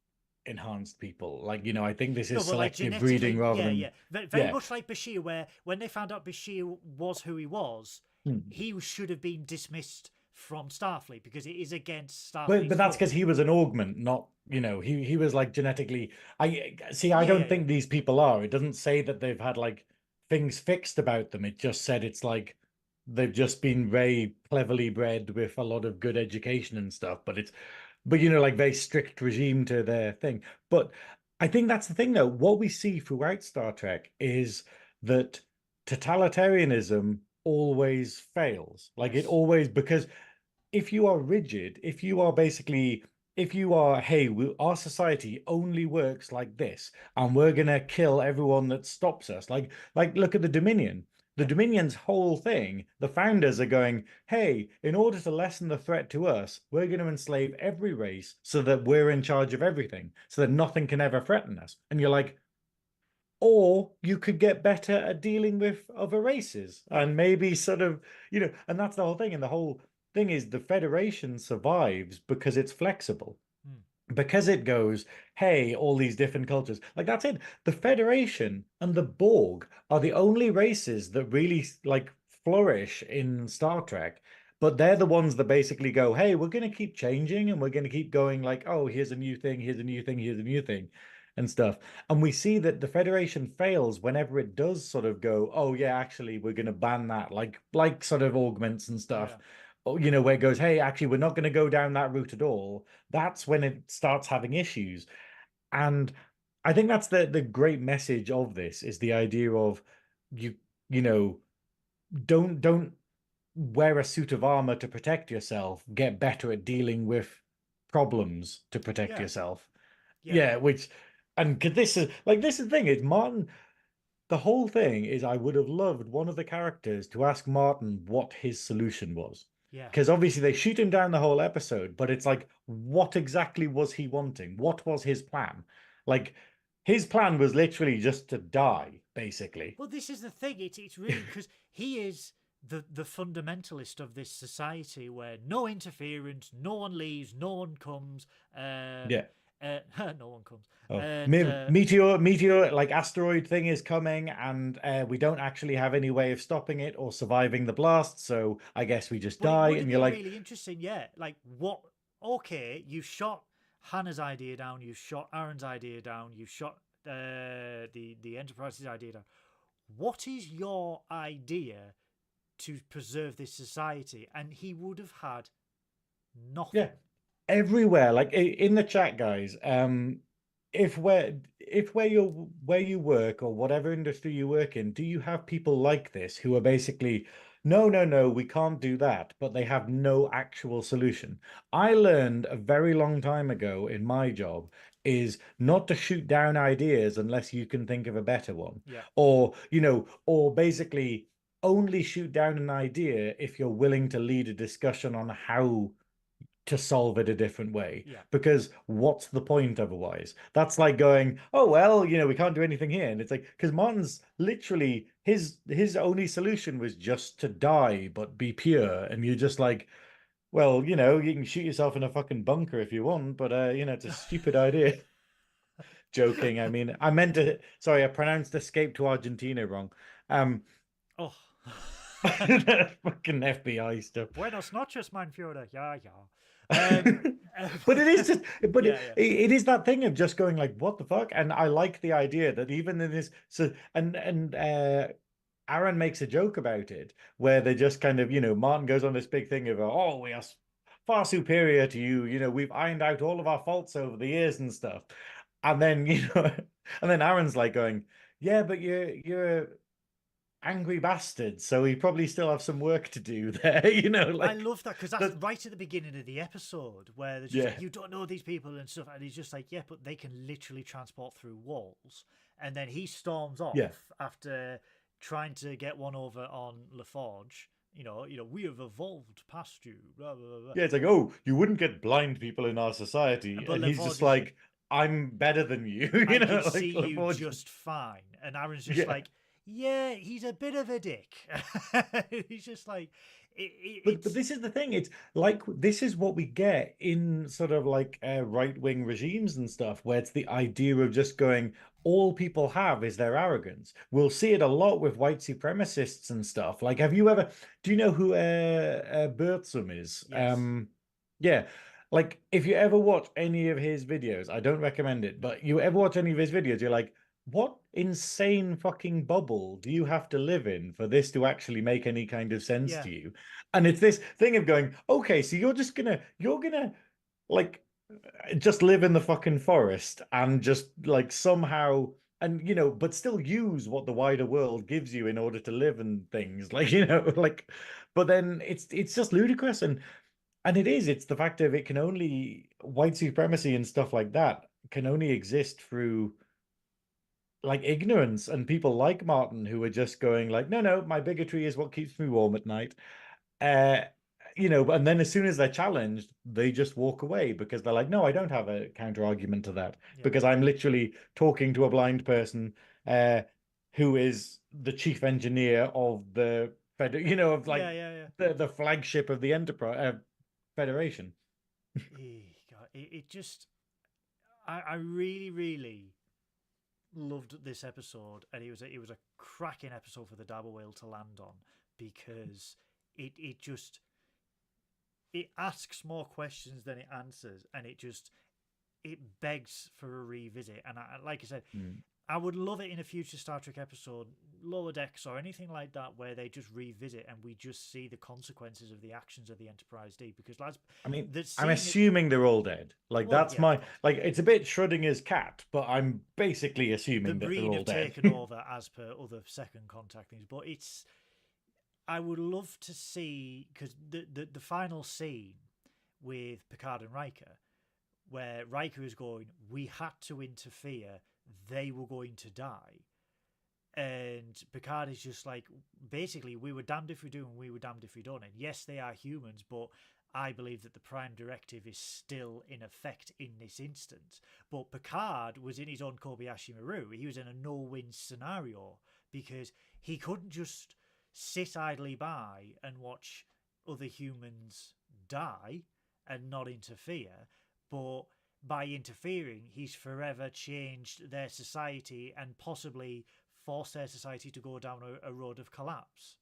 enhanced people. Like, I think this is selective breeding rather than... Yeah. Very much like Bashir, where when they found out Bashir was who he was, he should have been dismissed from Starfleet because it is against Starfleet. But that's because he was an augment, not, he was like genetically... I don't think these people are. It doesn't say that they've had like things fixed about them. It just said it's like they've just been very cleverly bred with a lot of good education and stuff. But like very strict regime to their thing. But I think that's the thing, though. What we see throughout Star Trek is that totalitarianism always fails. Like it always, because if you are rigid, if you are, hey, our society only works like this, and we're gonna kill everyone that stops us. Like look at the Dominion. The Dominion's whole thing, the founders are going, hey, in order to lessen the threat to us, we're going to enslave every race so that we're in charge of everything, so that nothing can ever threaten us. And you're like, or you could get better at dealing with other races and maybe sort of, and that's the whole thing. And the whole thing is the Federation survives because it's flexible. Because it goes, hey, all these different cultures. Like, that's it. The Federation and the Borg are the only races that really, like, flourish in Star Trek. But they're the ones that basically go, hey, we're going to keep changing and we're going to keep going like, oh, here's a new thing, here's a new thing, here's a new thing and stuff. And we see that the Federation fails whenever it does sort of go, oh, yeah, actually, we're going to ban that, like sort of augments and stuff. Yeah. Where it goes, hey, actually, we're not going to go down that route at all. That's when it starts having issues. And I think that's the great message of this, is the idea of don't wear a suit of armor to protect yourself. Get better at dealing with problems to protect yourself. And this is the thing is, Martin, the whole thing is, I would have loved one of the characters to ask Martin what his solution was. Yeah. Because obviously they shoot him down the whole episode, but it's like, what exactly was he wanting? What was his plan? Like, his plan was literally just to die, basically. Well, this is the thing. It's really because he is the fundamentalist of this society where no interference, no one leaves, no one comes. No one comes. Meteor, like asteroid thing is coming, and we don't actually have any way of stopping it or surviving the blast. So I guess we just die. And you're like, really interesting, yeah. Like, what? Okay, you shot Hannah's idea down. You shot Aaron's idea down. You shot the Enterprise's idea down. What is your idea to preserve this society? And he would have had nothing. Yeah. Everywhere, like in the chat, guys, where you work or whatever industry you work in, do you have people like this who are basically, no, we can't do that, but they have no actual solution? I learned a very long time ago in my job is not to shoot down ideas unless you can think of a better one. Yeah. Or basically only shoot down an idea if you're willing to lead a discussion on how to solve it a different way. Yeah. Because what's the point otherwise? That's like going, oh, well, we can't do anything here. And it's like, because Martin's literally, his only solution was just to die, but be pure. And you're just like, well, you can shoot yourself in a fucking bunker if you want, but, it's a stupid idea. Joking. I mean, I pronounced escape to Argentina wrong. Fucking FBI stuff. Buenos noches, mein Führer. Yeah. But it is just, it is that thing of just going like, what the fuck? And I like the idea that even in this, Aaron makes a joke about it where they just kind of, Martin goes on this big thing of, oh, we are far superior to you. We've ironed out all of our faults over the years and stuff. And then, and then Aaron's like going, yeah, but you're angry bastard, so we probably still have some work to do there, I like love that because that's right at the beginning of the episode where they're just like, you don't know these people and stuff, and he's just like, yeah, but they can literally transport through walls, and then he storms off after trying to get one over on LaForge. We have evolved past you. Blah, blah, blah. Yeah, it's like, oh, you wouldn't get blind people in our society, But and he's LaForge just is like, I'm better than you. I can like, see you LaForge... just fine, and Aaron's just like, yeah, he's a bit of a dick. He's just like, But this is the thing. It's like this is what we get in sort of like right-wing regimes and stuff, where it's the idea of just going, all people have is their arrogance. We'll see it a lot with white supremacists and stuff. Like, do you know who Bertram is? Yes. Yeah. Like, if you ever watch any of his videos, I don't recommend it, but you ever watch any of his videos, you're like, what insane fucking bubble do you have to live in for this to actually make any kind of sense to you? And it's this thing of going, okay, so you're gonna like just live in the fucking forest and just like somehow and but still use what the wider world gives you in order to live and things like like, but then it's just ludicrous. And it's the fact of it can only white supremacy and stuff like that can only exist through like ignorance and people like Martin who are just going like, no, my bigotry is what keeps me warm at night. Uh, and then as soon as they're challenged, they just walk away because they're like, no, I don't have a counter argument to that because I'm literally talking to a blind person who is the chief engineer of the of like the flagship of the enterprise Federation. God, it just, I really, really loved this episode, and it was a cracking episode for the Dabble Whale to land on because it asks more questions than it answers, and it begs for a revisit. And like I said, I would love it in a future Star Trek episode, Lower Decks or anything like that, where they just revisit and we just see the consequences of the actions of the Enterprise D. Because lads, I'm assuming they're all dead. Like that's my like. It's a bit Schrodinger's cat, but I'm basically assuming that they're all dead. The breed have taken over as per other second contact things, but I would love to see because the final scene with Picard and Riker, where Riker is going, we had to interfere. They were going to die. And Picard is just like, basically, we were damned if we do and we were damned if we don't. And yes, they are humans, but I believe that the Prime Directive is still in effect in this instance. But Picard was in his own Kobayashi Maru. He was in a no-win scenario because he couldn't just sit idly by and watch other humans die and not interfere. But by interfering, he's forever changed their society and possibly forced their society to go down a road of collapse.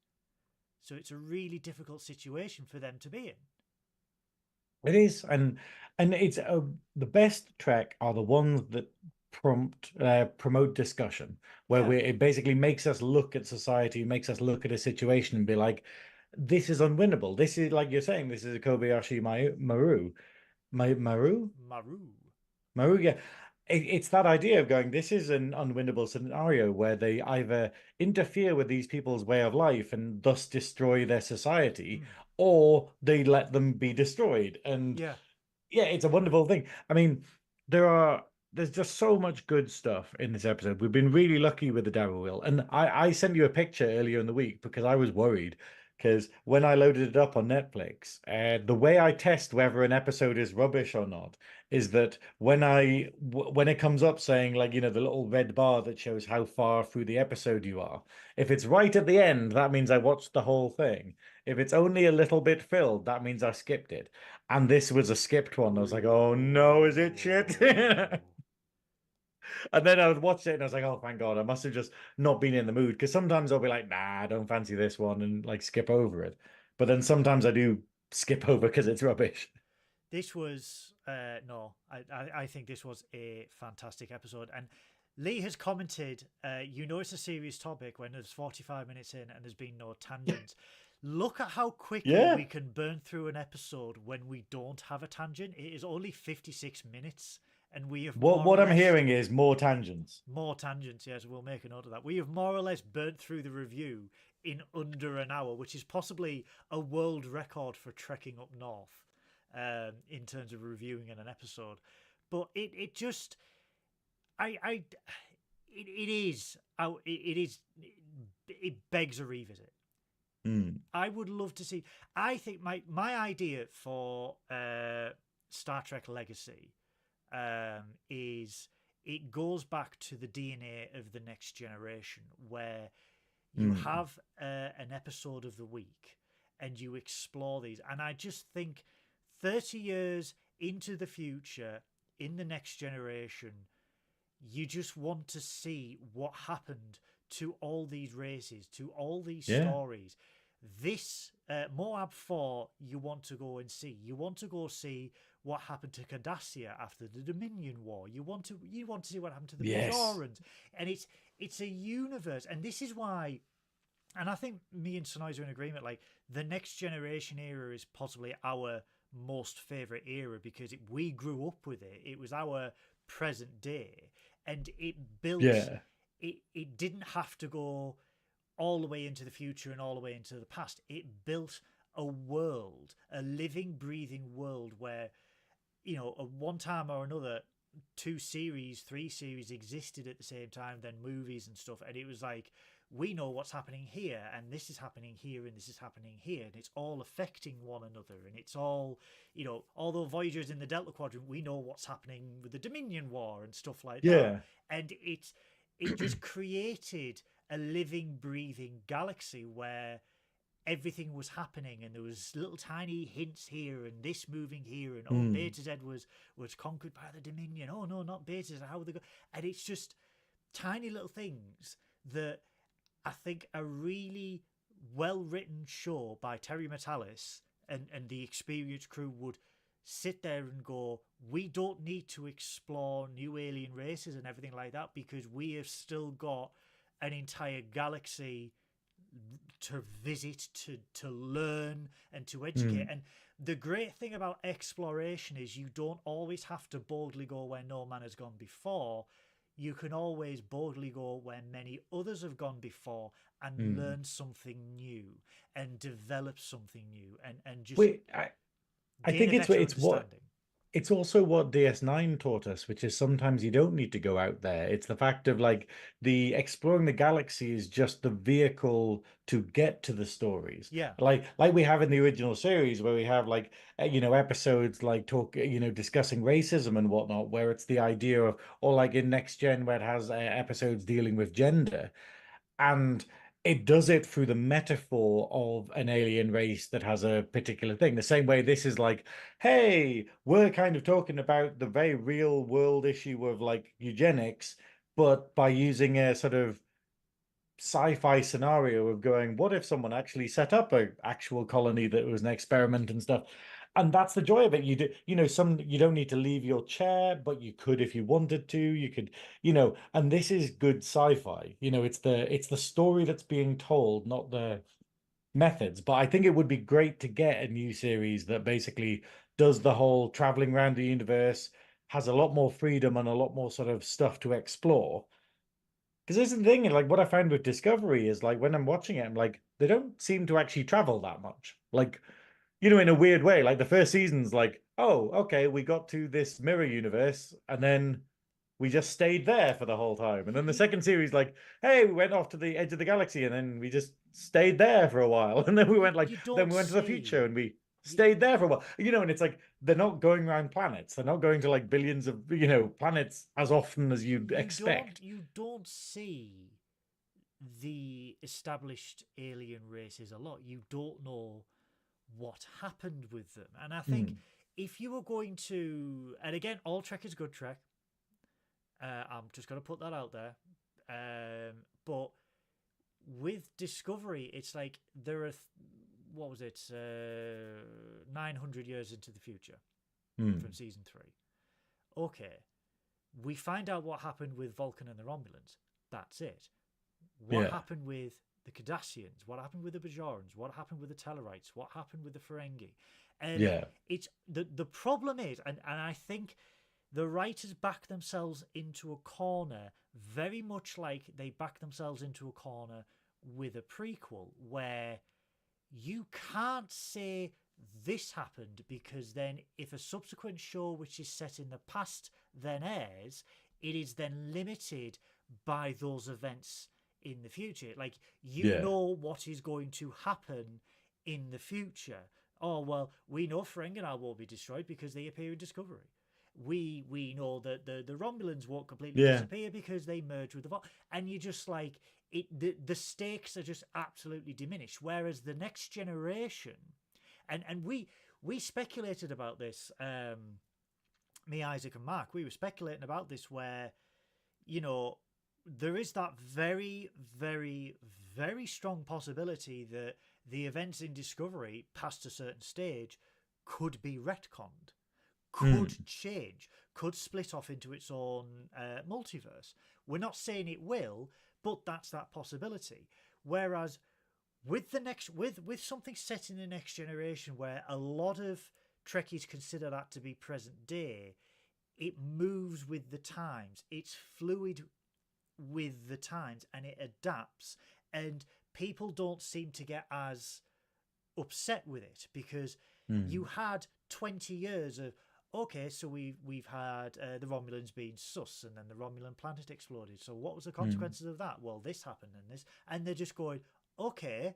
So it's a really difficult situation for them to be in. It is, and it's the best Trek are the ones that promote discussion, where it basically makes us look at society, makes us look at a situation and be like, this is unwinnable. This is, like you're saying, this is a Kobayashi Maru. Maru, yeah. It's that idea of going, this is an unwinnable scenario where they either interfere with these people's way of life and thus destroy their society, or they let them be destroyed. And it's a wonderful thing. I mean, there's just so much good stuff in this episode. We've been really lucky with the Dabble Wheel. And I sent you a picture earlier in the week because I was worried. Because when I loaded it up on Netflix, the way I test whether an episode is rubbish or not is that when it comes up saying like, the little red bar that shows how far through the episode you are, if it's right at the end, that means I watched the whole thing. If it's only a little bit filled, that means I skipped it. And this was a skipped one. I was like, oh no, is it shit? And then I would watch it and I was like, oh, thank God, I must have just not been in the mood. Because sometimes I'll be like, nah, I don't fancy this one and like skip over it. But then sometimes I do skip over because it's rubbish. This was, no, I think this was a fantastic episode. And Lee has commented, you know it's a serious topic when there's 45 minutes in and there's been no tangent. Look at how quickly we can burn through an episode when we don't have a tangent. It is only 56 minutes, and we have what I'm hearing is more tangents. More tangents, yes, we'll make a note of that. We have more or less burnt through the review in under an hour, which is possibly a world record for trekking up north in terms of reviewing an episode. But it just... It begs a revisit. I would love to see. I think my idea for Star Trek Legacy is it goes back to the DNA of the Next Generation, where you have an episode of the week and you explore these. And I just think 30 years into the future in the Next Generation, you just want to see what happened to all these races, to all these stories. This Moab 4, you want to go and see. You want to go see what happened to Cardassia after the Dominion War. You want to see what happened to the Bajorans. And it's a universe, and this is why. And I think me and Synoiz are in agreement. Like, the Next Generation era is possibly our most favorite era because we grew up with it. It was our present day, and it built. It didn't have to go all the way into the future and all the way into the past. It built a world, a living, breathing world where, you know, at one time or another, 2 series, 3 series existed at the same time, then movies and stuff. And it was like, we know what's happening here, and this is happening here, and this is happening here. And it's all affecting one another. And it's all, you know, although Voyager's in the Delta Quadrant, we know what's happening with the Dominion War and stuff like that. And it just created a living, breathing galaxy where everything was happening, and there was little tiny hints here and this moving here, and Beta Z was conquered by the Dominion. Oh no, not Beta Z. How would they go? And it's just tiny little things that I think a really well-written show by Terry Matalis and the experienced crew would sit there and go, we don't need to explore new alien races and everything like that because we have still got an entire galaxy to visit, to learn, and to educate. And the great thing about exploration is you don't always have to boldly go where no man has gone before. You can always boldly go where many others have gone before and learn something new and develop something new and just I think it's also what DS9 taught us, which is sometimes you don't need to go out there. It's the fact of like the exploring the galaxy is just the vehicle to get to the stories. Yeah. Like we have in the original series where we have like, you know, episodes like discussing racism and whatnot, where it's the idea of, or like in Next Gen where it has episodes dealing with gender. And it does it through the metaphor of an alien race that has a particular thing. The same way this is like, hey, we're kind of talking about the very real world issue of like eugenics, but by using a sort of sci-fi scenario of going, what if someone actually set up a actual colony that was an experiment and stuff? And that's the joy of it. You do, you don't need to leave your chair, but you could if you wanted to. You could, and this is good sci-fi. It's the story that's being told, not the methods. But I think it would be great to get a new series that basically does the whole traveling around the universe, has a lot more freedom and a lot more sort of stuff to explore. Because this is the thing, like what I found with Discovery is like when I'm watching it, I'm like, they don't seem to actually travel that much. Like, in a weird way, like the first season's like, oh, okay, we got to this mirror universe, and then we just stayed there for the whole time. And then the second series, like, hey, we went off to the edge of the galaxy, and then we just stayed there for a while. And then we went then we went to the future, and we stayed there for a while. And it's like they're not going around planets. They're not going to like billions of planets as often as you'd expect. You don't see the established alien races a lot. You don't know what happened with them. And I think if you were going to, and again, all Trek is good Trek. I'm just going to put that out there. But with Discovery, it's like there are, 900 years into the future from season 3. Okay. we find out what happened with Vulcan and the Romulans. That's it. What happened with the Cardassians? What happened with the Bajorans? What happened with the Tellarites? What happened with the Ferengi? And it's the problem is, and I think the writers back themselves into a corner, very much like they back themselves into a corner with a prequel, where you can't say this happened, because then if a subsequent show which is set in the past then airs, it is then limited by those events in the future. Like, you know what is going to happen in the future. Oh, well, we know Ferengi will be destroyed because they appear in Discovery. We know that the Romulans won't completely disappear because they merge with the Vulcan. And you just like it. The stakes are just absolutely diminished. Whereas the next generation, and we speculated about this. Me, Isaac, and Mark, we were speculating about this, where, you know, there is that very, very, very strong possibility that the events in Discovery past a certain stage could be retconned, could change, could split off into its own multiverse. We're not saying it will, but that's that possibility. Whereas with the next, with something set in the next generation, where a lot of Trekkies consider that to be present day, it moves with the times. It's fluid with the times, and it adapts. And people don't seem to get as upset with it, because you had 20 years of, okay, so we've had the Romulans being sus, and then the Romulan planet exploded. So what was the consequences of that? Well, this happened and this, and they're just going, okay,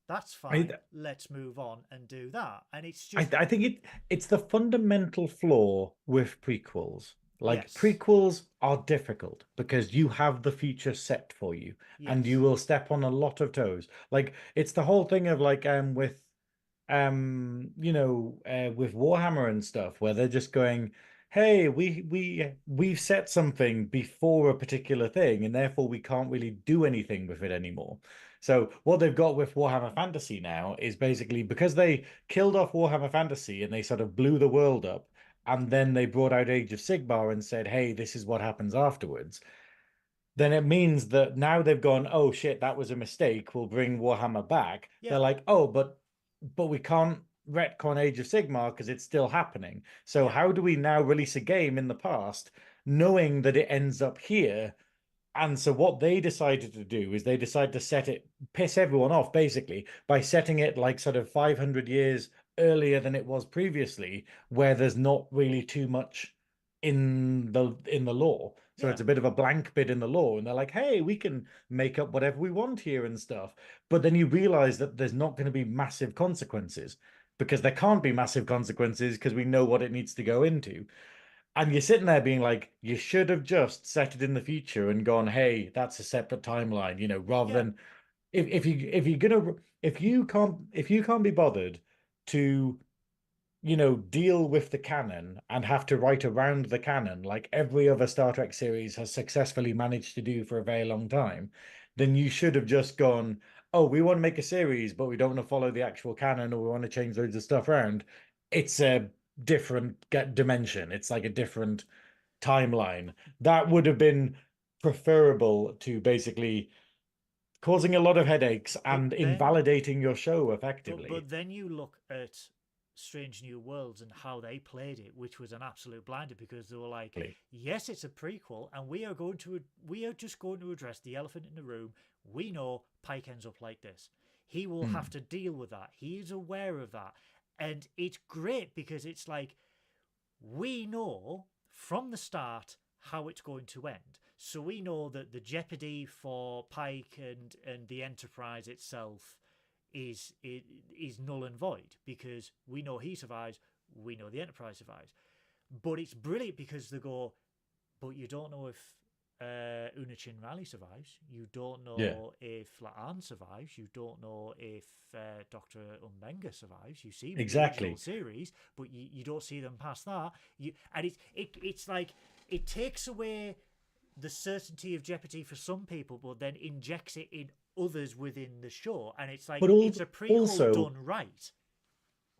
that's fine. Let's move on and do that. And it's just, I think it's the fundamental flaw with prequels. Like, prequels are difficult because you have the future set for you, and you will step on a lot of toes. Like, it's the whole thing of like with you know, with Warhammer and stuff, where they're just going, hey, we've set something before a particular thing, and therefore we can't really do anything with it anymore. So what they've got with Warhammer Fantasy now is basically, because they killed off Warhammer Fantasy and they sort of blew the world up, and then they brought out Age of Sigmar and said, hey, this is what happens afterwards. Then it means that now they've gone, oh shit, that was a mistake, we'll bring Warhammer back. They're like, oh, but we can't retcon Age of Sigmar because it's still happening. So how do we now release a game in the past knowing that it ends up here? And so what they decided to do is they decided to set it, piss everyone off basically, by setting it like sort of 500 years earlier than it was previously, where there's not really too much in the lore. So it's a bit of a blank bit in the lore, and they're like, hey, we can make up whatever we want here and stuff. But then you realize that there's not going to be massive consequences, because there can't be massive consequences because we know what it needs to go into. And you're sitting there being like, you should have just set it in the future and gone, hey, that's a separate timeline, you know, rather than if you can't be bothered to, you know, deal with the canon and have to write around the canon like every other Star Trek series has successfully managed to do for a very long time, then you should have just gone, oh, we want to make a series, but we don't want to follow the actual canon, or we want to change loads of stuff around. It's a different dimension. It's like a different timeline. That would have been preferable to basically causing a lot of headaches and invalidating your show effectively. But then you look at Strange New Worlds and how they played it, which was an absolute blinder, because they were like, yes, it's a prequel, and we are just going to address the elephant in the room. We know Pike ends up like this. He will have to deal with that. He is aware of that. And it's great because it's like, we know from the start how it's going to end. So we know that the jeopardy for Pike and the Enterprise itself is null and void, because we know he survives, we know the Enterprise survives. But it's brilliant because they go, but you don't know if Unachin Rally survives, you don't know if La'an survives, you don't know if Dr. Umbenga survives. You see them in the original series, but you don't see them past that. And it's like, it takes away the certainty of jeopardy for some people, but then injects it in others within the show, and it's like, it's a prequel done right.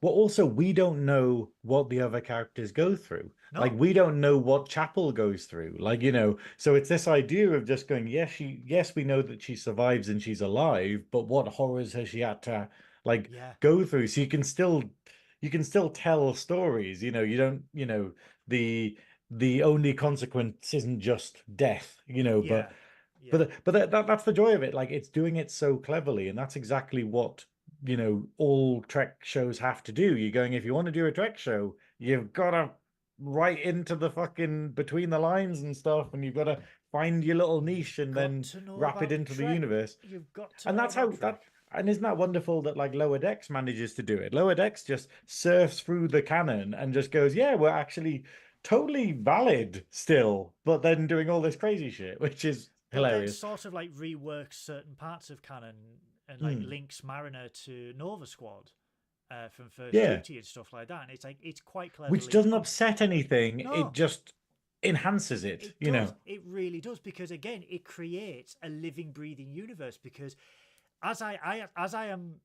Well, also, we don't know what the other characters go through. Like, No. we don't know what Chapel goes through. Like, so it's this idea of just going, yes, we know that she survives and she's alive, but what horrors has she had to like Yeah. go through? So you can still tell stories. You don't, the only consequence isn't just death, Yeah. Yeah. but that's the joy of it. Like, it's doing it so cleverly, and that's exactly what all Trek shows have to do. You're going, if you want to do a Trek show, you've got to write into the fucking between the lines and stuff, and you've got to find your little niche and Got then to know wrap it about into the Trek. universe. You've got to And know that's how about Trek. and isn't that wonderful that like Lower Decks manages to do it? Lower Decks just surfs through the canon and just goes, yeah, we're actually totally valid still, but then doing all this crazy shit, which is But then hilarious. sort of like reworks certain parts of canon and like Hmm. links Mariner to Nova Squad from First Yeah. Duty and stuff like that. And it's like it's quite Which cleverly doesn't done. upset anything. It No, just enhances it, it does. It really does because again, it creates a living, breathing universe. Because as I am,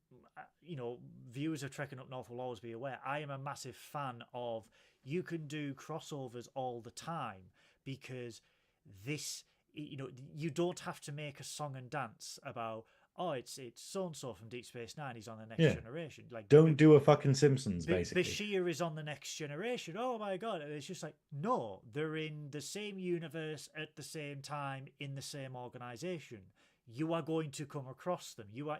viewers of Trekking Up North will always be aware. I am a massive fan of you can do crossovers all the time because this, you don't have to make a song and dance about it's so and so from Deep Space Nine. He's on the next Yeah. generation. Like Don't do a fucking Simpsons, basically. Bashir is on the next generation. Oh my god! And it's just like no, they're in the same universe at the same time in the same organization. You are going to come across them. You are,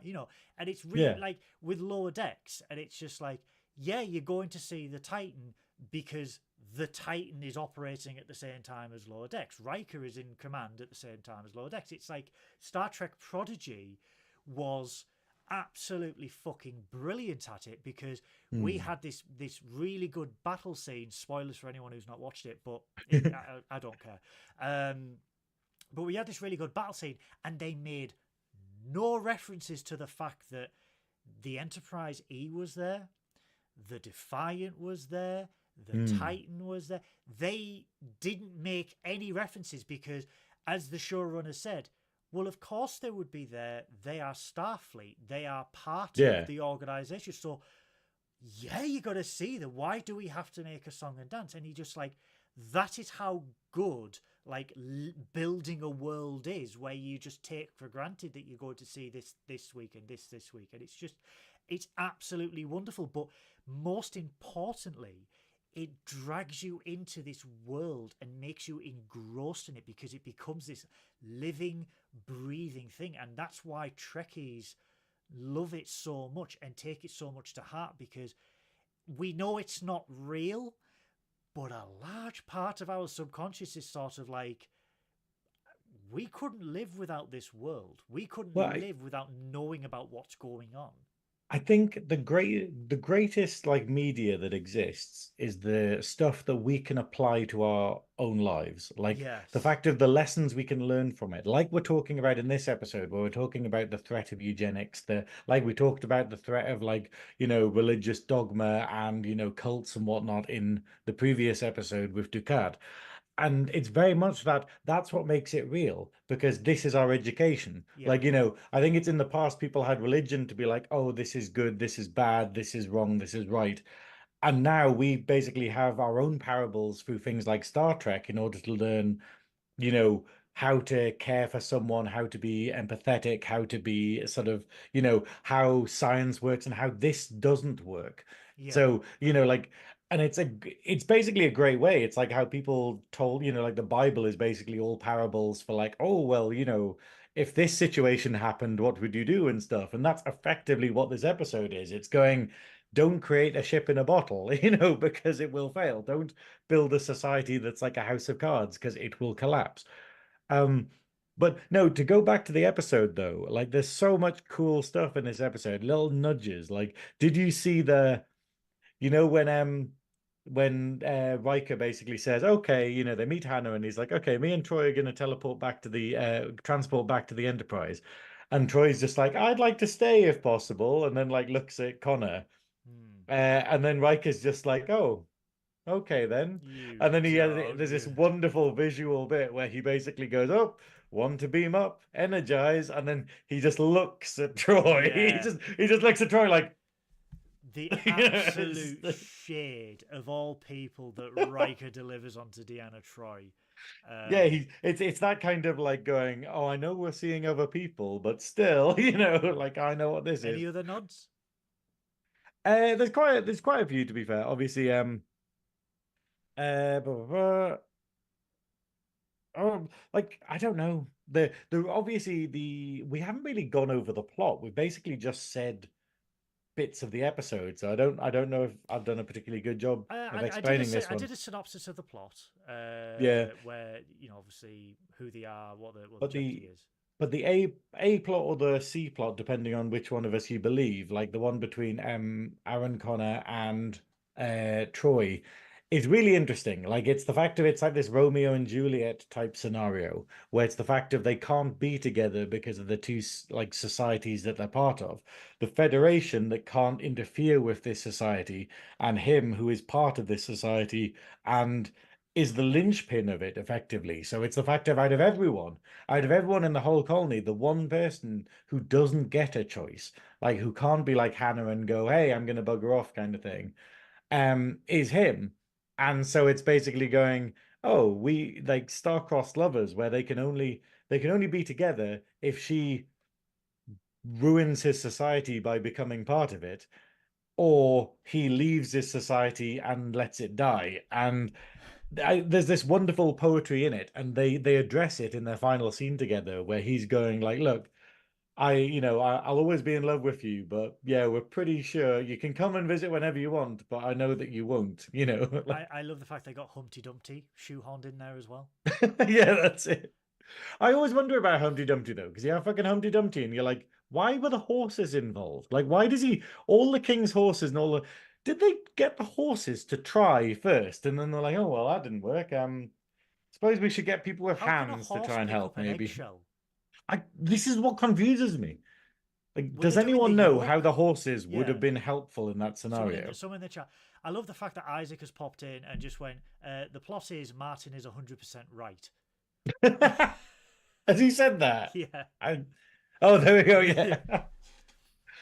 and it's really Yeah. like with Lower Decks, and it's just like, yeah, you're going to see the Titan because the Titan is operating at the same time as Lower Decks. Riker is in command at the same time as Lower Decks. It's like Star Trek Prodigy was absolutely fucking brilliant at it because we had this really good battle scene. Spoilers for anyone who's not watched it, but I don't care. But we had this really good battle scene, and they made no references to the fact that the Enterprise E was there, the Defiant was there, the Titan was there. They didn't make any references because, as the showrunner said, well, of course they would be there. They are Starfleet. They are part of the organization. So, yeah, you got to see them. Why do we have to make a song and dance? And he just like, that is how good like building a world is, where you just take for granted that you're going to see this week and this week, and it's absolutely wonderful. But most importantly, it drags you into this world and makes you engrossed in it because it becomes this living, breathing thing. And that's why Trekkies love it so much and take it so much to heart, because we know it's not real, but a large part of our subconscious is sort of like, we couldn't live without this world. We couldn't live without knowing about what's going on. I think the greatest like media that exists is the stuff that we can apply to our own lives. Like the Yes. fact of the lessons we can learn from it. Like we're talking about in this episode, where we're talking about the threat of eugenics, like we talked about the threat of like, religious dogma and, cults and whatnot in the previous episode with Ducat. And it's very much that's what makes it real, because this is our education. Yeah. Like, I think it's in the past people had religion to be like, oh, this is good, this is bad, this is wrong, this is right. And now we basically have our own parables through things like Star Trek in order to learn, how to care for someone, how to be empathetic, how to be sort of, how science works and how this doesn't work. Yeah. So, like, and it's basically a great way. It's like how people told, like the Bible is basically all parables for like, oh, well, if this situation happened, what would you do and stuff? And that's effectively what this episode is. It's going, don't create a ship in a bottle, because it will fail. Don't build a society that's like a house of cards, because it will collapse. But no, to go back to the episode though, like there's so much cool stuff in this episode, little nudges. Like, did you see when Riker basically says, okay, they meet Hannah and he's like, okay, me and Troy are gonna teleport back to the transport back to the Enterprise. And Troy's just like, I'd like to stay if possible, and then like looks at Connor. And then Riker's just like, oh, okay then. You And then dog. there's this wonderful visual bit where he basically goes, oh, one to beam up, energize, and then he just looks at Troy. Yeah. He just looks at Troy like, The You know, it's absolute shade of all people that Riker delivers onto Deanna Troi. yeah, it's that kind of like going, oh, I know we're seeing other people, but still, you know, like I know what this is. Any other nods? There's quite a few to be fair. Obviously, blah, blah, blah. Like I don't know. The obviously we haven't really gone over the plot. We've basically just said bits of the episode, so I don't know if I've done a particularly good job of explaining this I one. did a synopsis of the plot, Yeah, where obviously who they are, what the but objective is. but the A plot or the C plot, depending on which one of us you believe, like the one between Aaron Connor and Troy, is really interesting. Like it's the fact of it's like this Romeo and Juliet type scenario where it's the fact of they can't be together because of the two like societies that they're part of. The Federation that can't interfere with this society, and him who is part of this society and is the linchpin of it effectively. So it's the fact of out of everyone in the whole colony, the one person who doesn't get a choice, like who can't be like Hannah and go, hey, I'm gonna bugger off kind of thing, is him. And so it's basically going, oh, we like star-crossed lovers where they can only be together if she ruins his society by becoming part of it, or he leaves his society and lets it die. And there's this wonderful poetry in it, and they address it in their final scene together, where he's going like, "Look, I'll always be in love with you, but yeah, we're pretty sure you can come and visit whenever you want, but I know that you won't." You know, like, I love the fact they got Humpty Dumpty shoehorned in there as well. yeah, that's it. I always wonder about Humpty Dumpty though, because you have fucking Humpty Dumpty, and you're like, why were the horses involved? Like, why does he all the king's horses and all the did they get the horses to try first, and then they're like, oh well, that didn't work. Suppose we should get people with How can a hands to horse try and pick help, up an maybe. eggshell? This is what confuses me. Like, Were does they doing anyone the know yoke? how the horses would Yeah. have been helpful in that scenario? Someone in the chat. I love the fact that Isaac has popped in and just went, the plot is Martin is 100% right. Has he said that? Yeah. Oh, there we go. Yeah.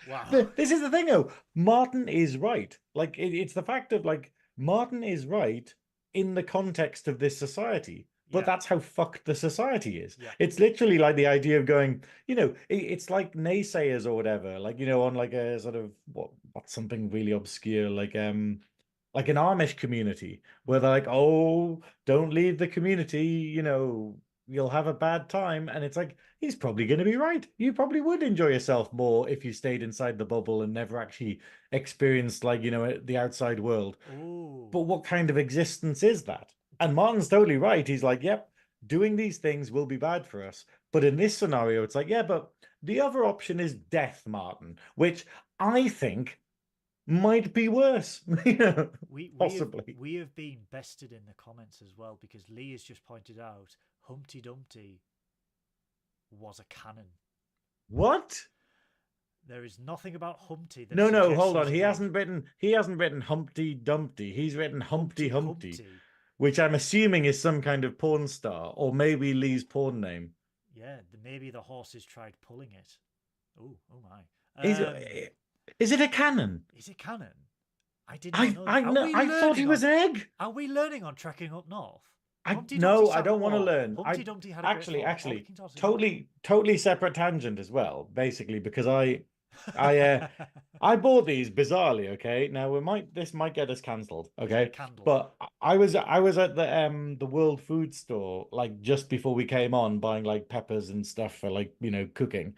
Wow. This is the thing, though. Martin is right. Like, it's the fact of, like, Martin is right in the context of this society. But Yeah. that's how fucked the society is. Yeah. It's literally like the idea of going, it's like naysayers or whatever, like, on like a sort of what's something really obscure, like an Amish community where they're like, oh, don't leave the community, you'll have a bad time. And it's like, he's probably going to be right. You probably would enjoy yourself more if you stayed inside the bubble and never actually experienced, like, the outside world. Ooh. But what kind of existence is that? And Martin's totally right. He's like, yep, doing these things will be bad for us. But in this scenario, it's like, yeah, but the other option is death, Martin, which I think might be worse. Possibly. We have been bested in the comments as well, because Lee has just pointed out Humpty Dumpty was a canon. What? There is nothing about Humpty that No, hold on. he's He dead. hasn't written Humpty Dumpty. He's written Humpty Humpty. Humpty, which I'm assuming is some kind of porn star, or maybe Lee's porn name. Yeah, maybe the horses tried pulling it. Oh my. Is it a canon? Is it canon? I didn't know. I thought he was an egg. Are we learning on Trekking Up North? I don't want to learn. Humpty Dumpty had actually, totally separate tangent as well. Basically, because I bought these bizarrely. Okay, now this might get us cancelled. Okay, but I was at the World Food Store like just before we came on, buying like peppers and stuff for like cooking.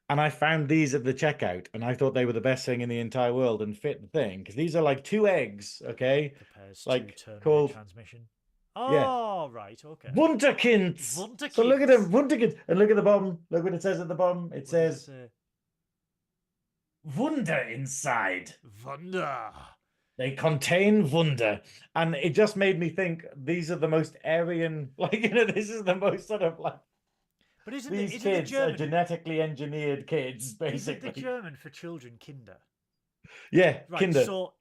And I found these at the checkout, and I thought they were the best thing in the entire world and fit the thing, because these are like 2 eggs, okay? Like called transmission. Oh, yeah. Right, okay. Wunderkinds. So look at them, Wunderkinds, and look at the bottom. Look what it says at the bottom. It says Wunder inside. Wunder. They contain Wunder, and it just made me think these are the most Aryan, like this is the most sort of like. But these kids are genetically engineered kids, basically. Isn't the German for children Kinder? Yeah, right, Kinder. So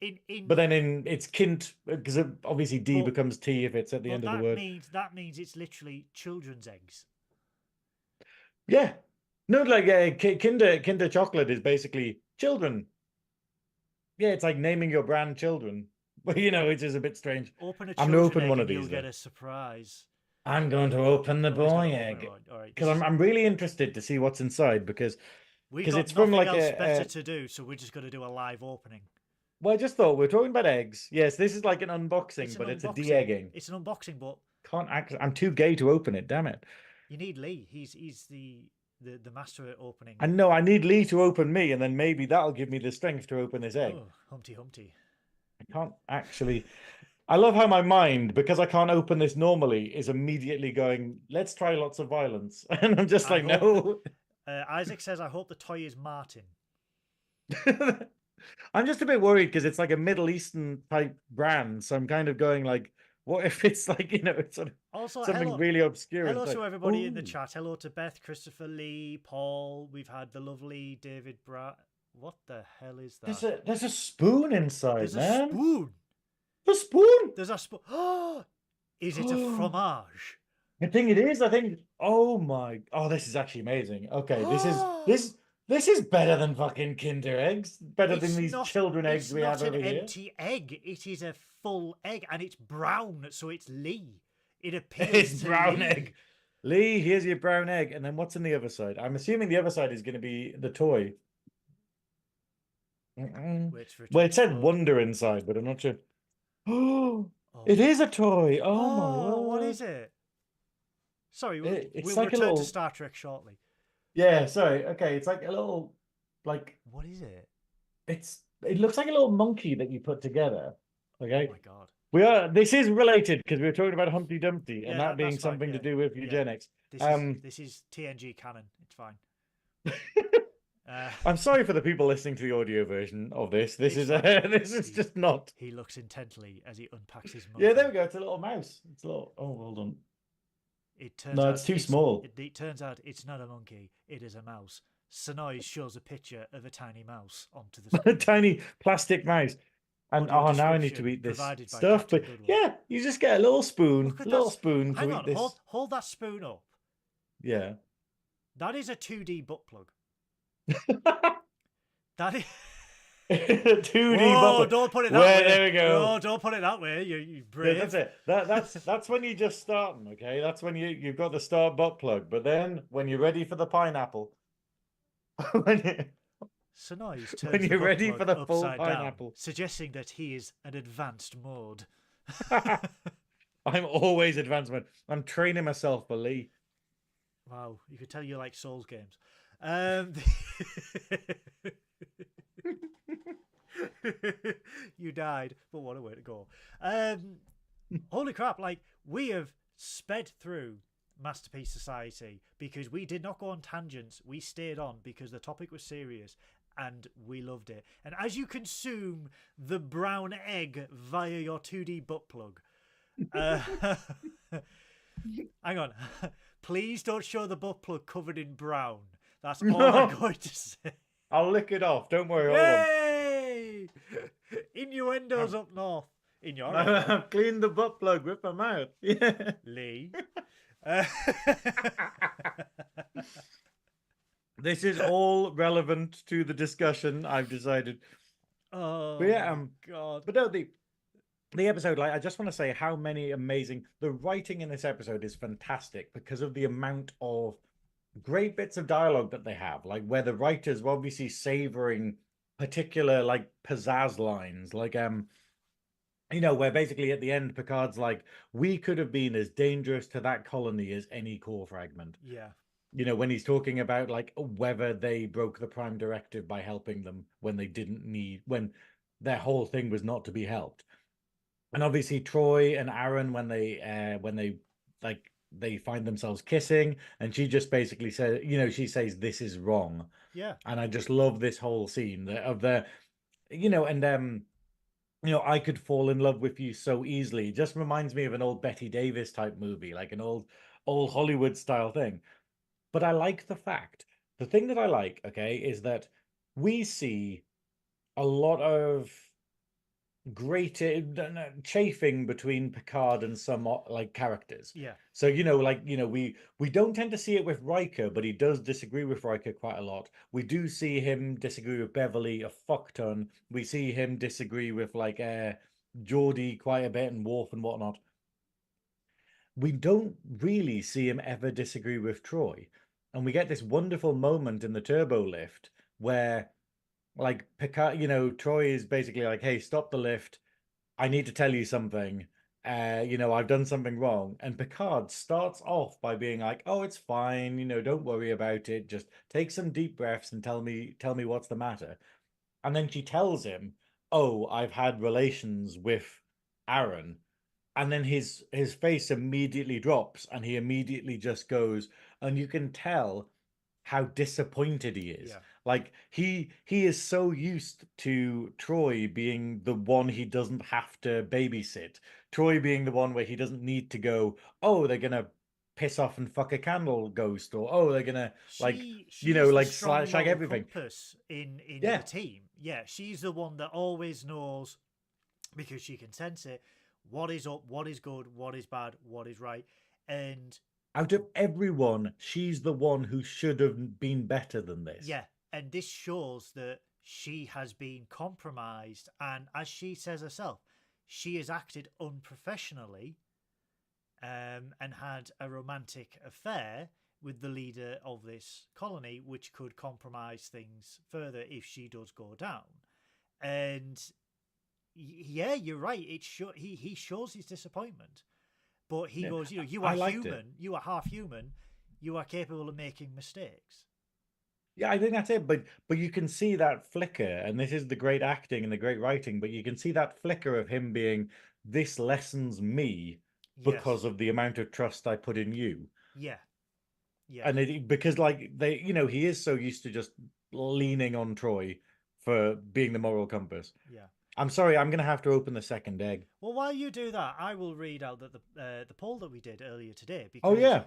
but then it's Kind, because obviously D becomes T if it's at the end of the word. That means it's literally children's eggs. Yeah. No, like Kinder chocolate is basically children. Yeah, it's like naming your brand children. But which is a bit strange. Open a I'm gonna children open egg one and of you'll these get though. a surprise. I'm going to open the Oh, he's boy gonna open it, egg right. All right. because I'm really interested to see what's inside because We've got it's from nothing like else better to do, so we're just going to do a live opening. well, I just thought we're talking about eggs. Yes, this is like an unboxing, It's but an it's a unboxing. de-egging. It's an unboxing, but Can't actually. I'm too gay to open it. Damn it! you need Lee. He's the master at opening. I know I need Lee to open me, and then maybe that'll give me the strength to open this egg. Oh, Humpty Humpty. I can't actually. I love how my mind, because I can't open this normally, is immediately going, let's try lots of violence. And I'm just like, no. Isaac says, I hope the toy is Martin. I'm just a bit worried because it's like a Middle Eastern type brand. So I'm kind of going like, what if it's like, it's sort of Also, something really obscure. Hello It's to like, everybody in the ooh. chat. Hello to Beth, Christopher Lee, Paul. We've had the lovely David Bratt. What the hell is that? There's a spoon inside, There's man. a spoon. A spoon. There's a spoon. Oh, is it a fromage? I think it is. I think. Oh my. Oh, this is actually amazing. Okay, this is better than fucking Kinder eggs. Better than these children eggs we have over here. It's not an empty egg. It is a full egg, and it's brown, so it's Lee. It appears It's to brown Lee. egg. Lee, here's your brown egg, and then what's on the other side? I'm assuming the other side is going to be the toy. Well, it said Wonder inside, but I'm not sure. Oh, it is a toy. Oh my word. What is it? Sorry, we'll like return a little... to Star Trek shortly. Yeah, sorry. Okay, it's like a little, like... What is it? It looks like a little monkey that you put together. Okay? Oh my god. This is related because we were talking about Humpty Dumpty and Yeah, that being something to do with eugenics. This is TNG canon. It's fine. I'm sorry for the people listening to the audio version of this. This is just not. He looks intently as he unpacks his monkey. Yeah, there we go. It's a little mouse. It's a little. Oh, hold on. It turns out it's too small. It turns out it's not a monkey. It is a mouse. Synoiz shows a picture of a tiny mouse onto the screen. A tiny plastic mouse. And now I need to eat this stuff. But yeah, you just get a little spoon. Spoon. Hang on, hold that spoon up. Yeah. That is a 2D butt plug. That is 2D Whoa, don't put it that way. There we go. No, don't put it that way. You brave. Yeah, that's it. That's when you just starting, okay? That's when you've got the start butt plug. But then when you're ready for the pineapple, when you're ready for the full pineapple, down, suggesting that he is an advanced mode. I'm always advanced mode. I'm training myself for Lee. Wow, you could tell you like Souls games. You died, but what a way to go. Holy crap, like we have sped through Masterpiece Society because we did not go on tangents. We stayed on because the topic was serious and we loved it. And as you consume the brown egg via your 2D butt plug, hang on, please don't show the butt plug covered in brown. That's all I'm going to say. I'll lick it off. Don't worry. Hey! Innuendos up north. In your I've cleaned the butt plug with my mouth. Yeah. Lee. This is all relevant to the discussion, I've decided. Oh, but yeah, God. But no, the episode, like, I just want to say how many amazing... The writing in this episode is fantastic because of the amount of great bits of dialogue that they have, like where the writers were obviously savoring particular, like, pizzazz lines, like, where basically at the end, Picard's like, we could have been as dangerous to that colony as any core fragment. Yeah. When he's talking about like whether they broke the Prime Directive by helping them when they didn't need, when their whole thing was not to be helped. And obviously Troy and Aaron, when they find themselves kissing, and she just basically says, she says, this is wrong. Yeah. And I just love this whole scene of the, I could fall in love with you so easily. It just reminds me of an old Betty Davis type movie, like an old Hollywood style thing. But I like the thing that I like, okay, is that we see a lot of great chafing between Picard and some like characters. Yeah. So we don't tend to see it with Riker, but he does disagree with Riker quite a lot. We do see him disagree with Beverly a fuck ton. We see him disagree with like Geordie quite a bit and Worf and whatnot. We don't really see him ever disagree with Troy. And we get this wonderful moment in the turbo lift where like Picard, Troy is basically like, hey, stop the lift. I need to tell you something. I've done something wrong. And Picard starts off by being like, oh, it's fine, don't worry about it. Just take some deep breaths and tell me what's the matter. And then she tells him, oh, I've had relations with Aaron. And then his face immediately drops and he immediately just goes, and you can tell how disappointed he is. Yeah. Like he is so used to Troy being the one he doesn't have to babysit. Troy being the one where he doesn't need to go, oh, they're gonna piss off and fuck a candle ghost, or oh, they're gonna She's the strong shag moral everything. compass in Yeah. the team. Yeah, she's the one that always knows, because she can sense it, what is up, what is good, what is bad, what is right. And out of everyone, she's the one who should have been better than this. yeah, and this shows that she has been compromised, and as she says herself, she has acted unprofessionally, and had a romantic affair with the leader of this colony, which could compromise things further if she does go down. And yeah, you're right. He shows his disappointment, but he goes, you are human. You are half human. You are capable of making mistakes. Yeah, I think that's it. But you can see that flicker, and this is the great acting and the great writing. But you can see that flicker of him being, this lessens me because of the amount of trust I put in you. Yeah, yeah. And because like he is so used to just leaning on Troy for being the moral compass. Yeah. I'm sorry, I'm going to have to open the second egg. Well, while you do that, I will read out the poll that we did earlier today, because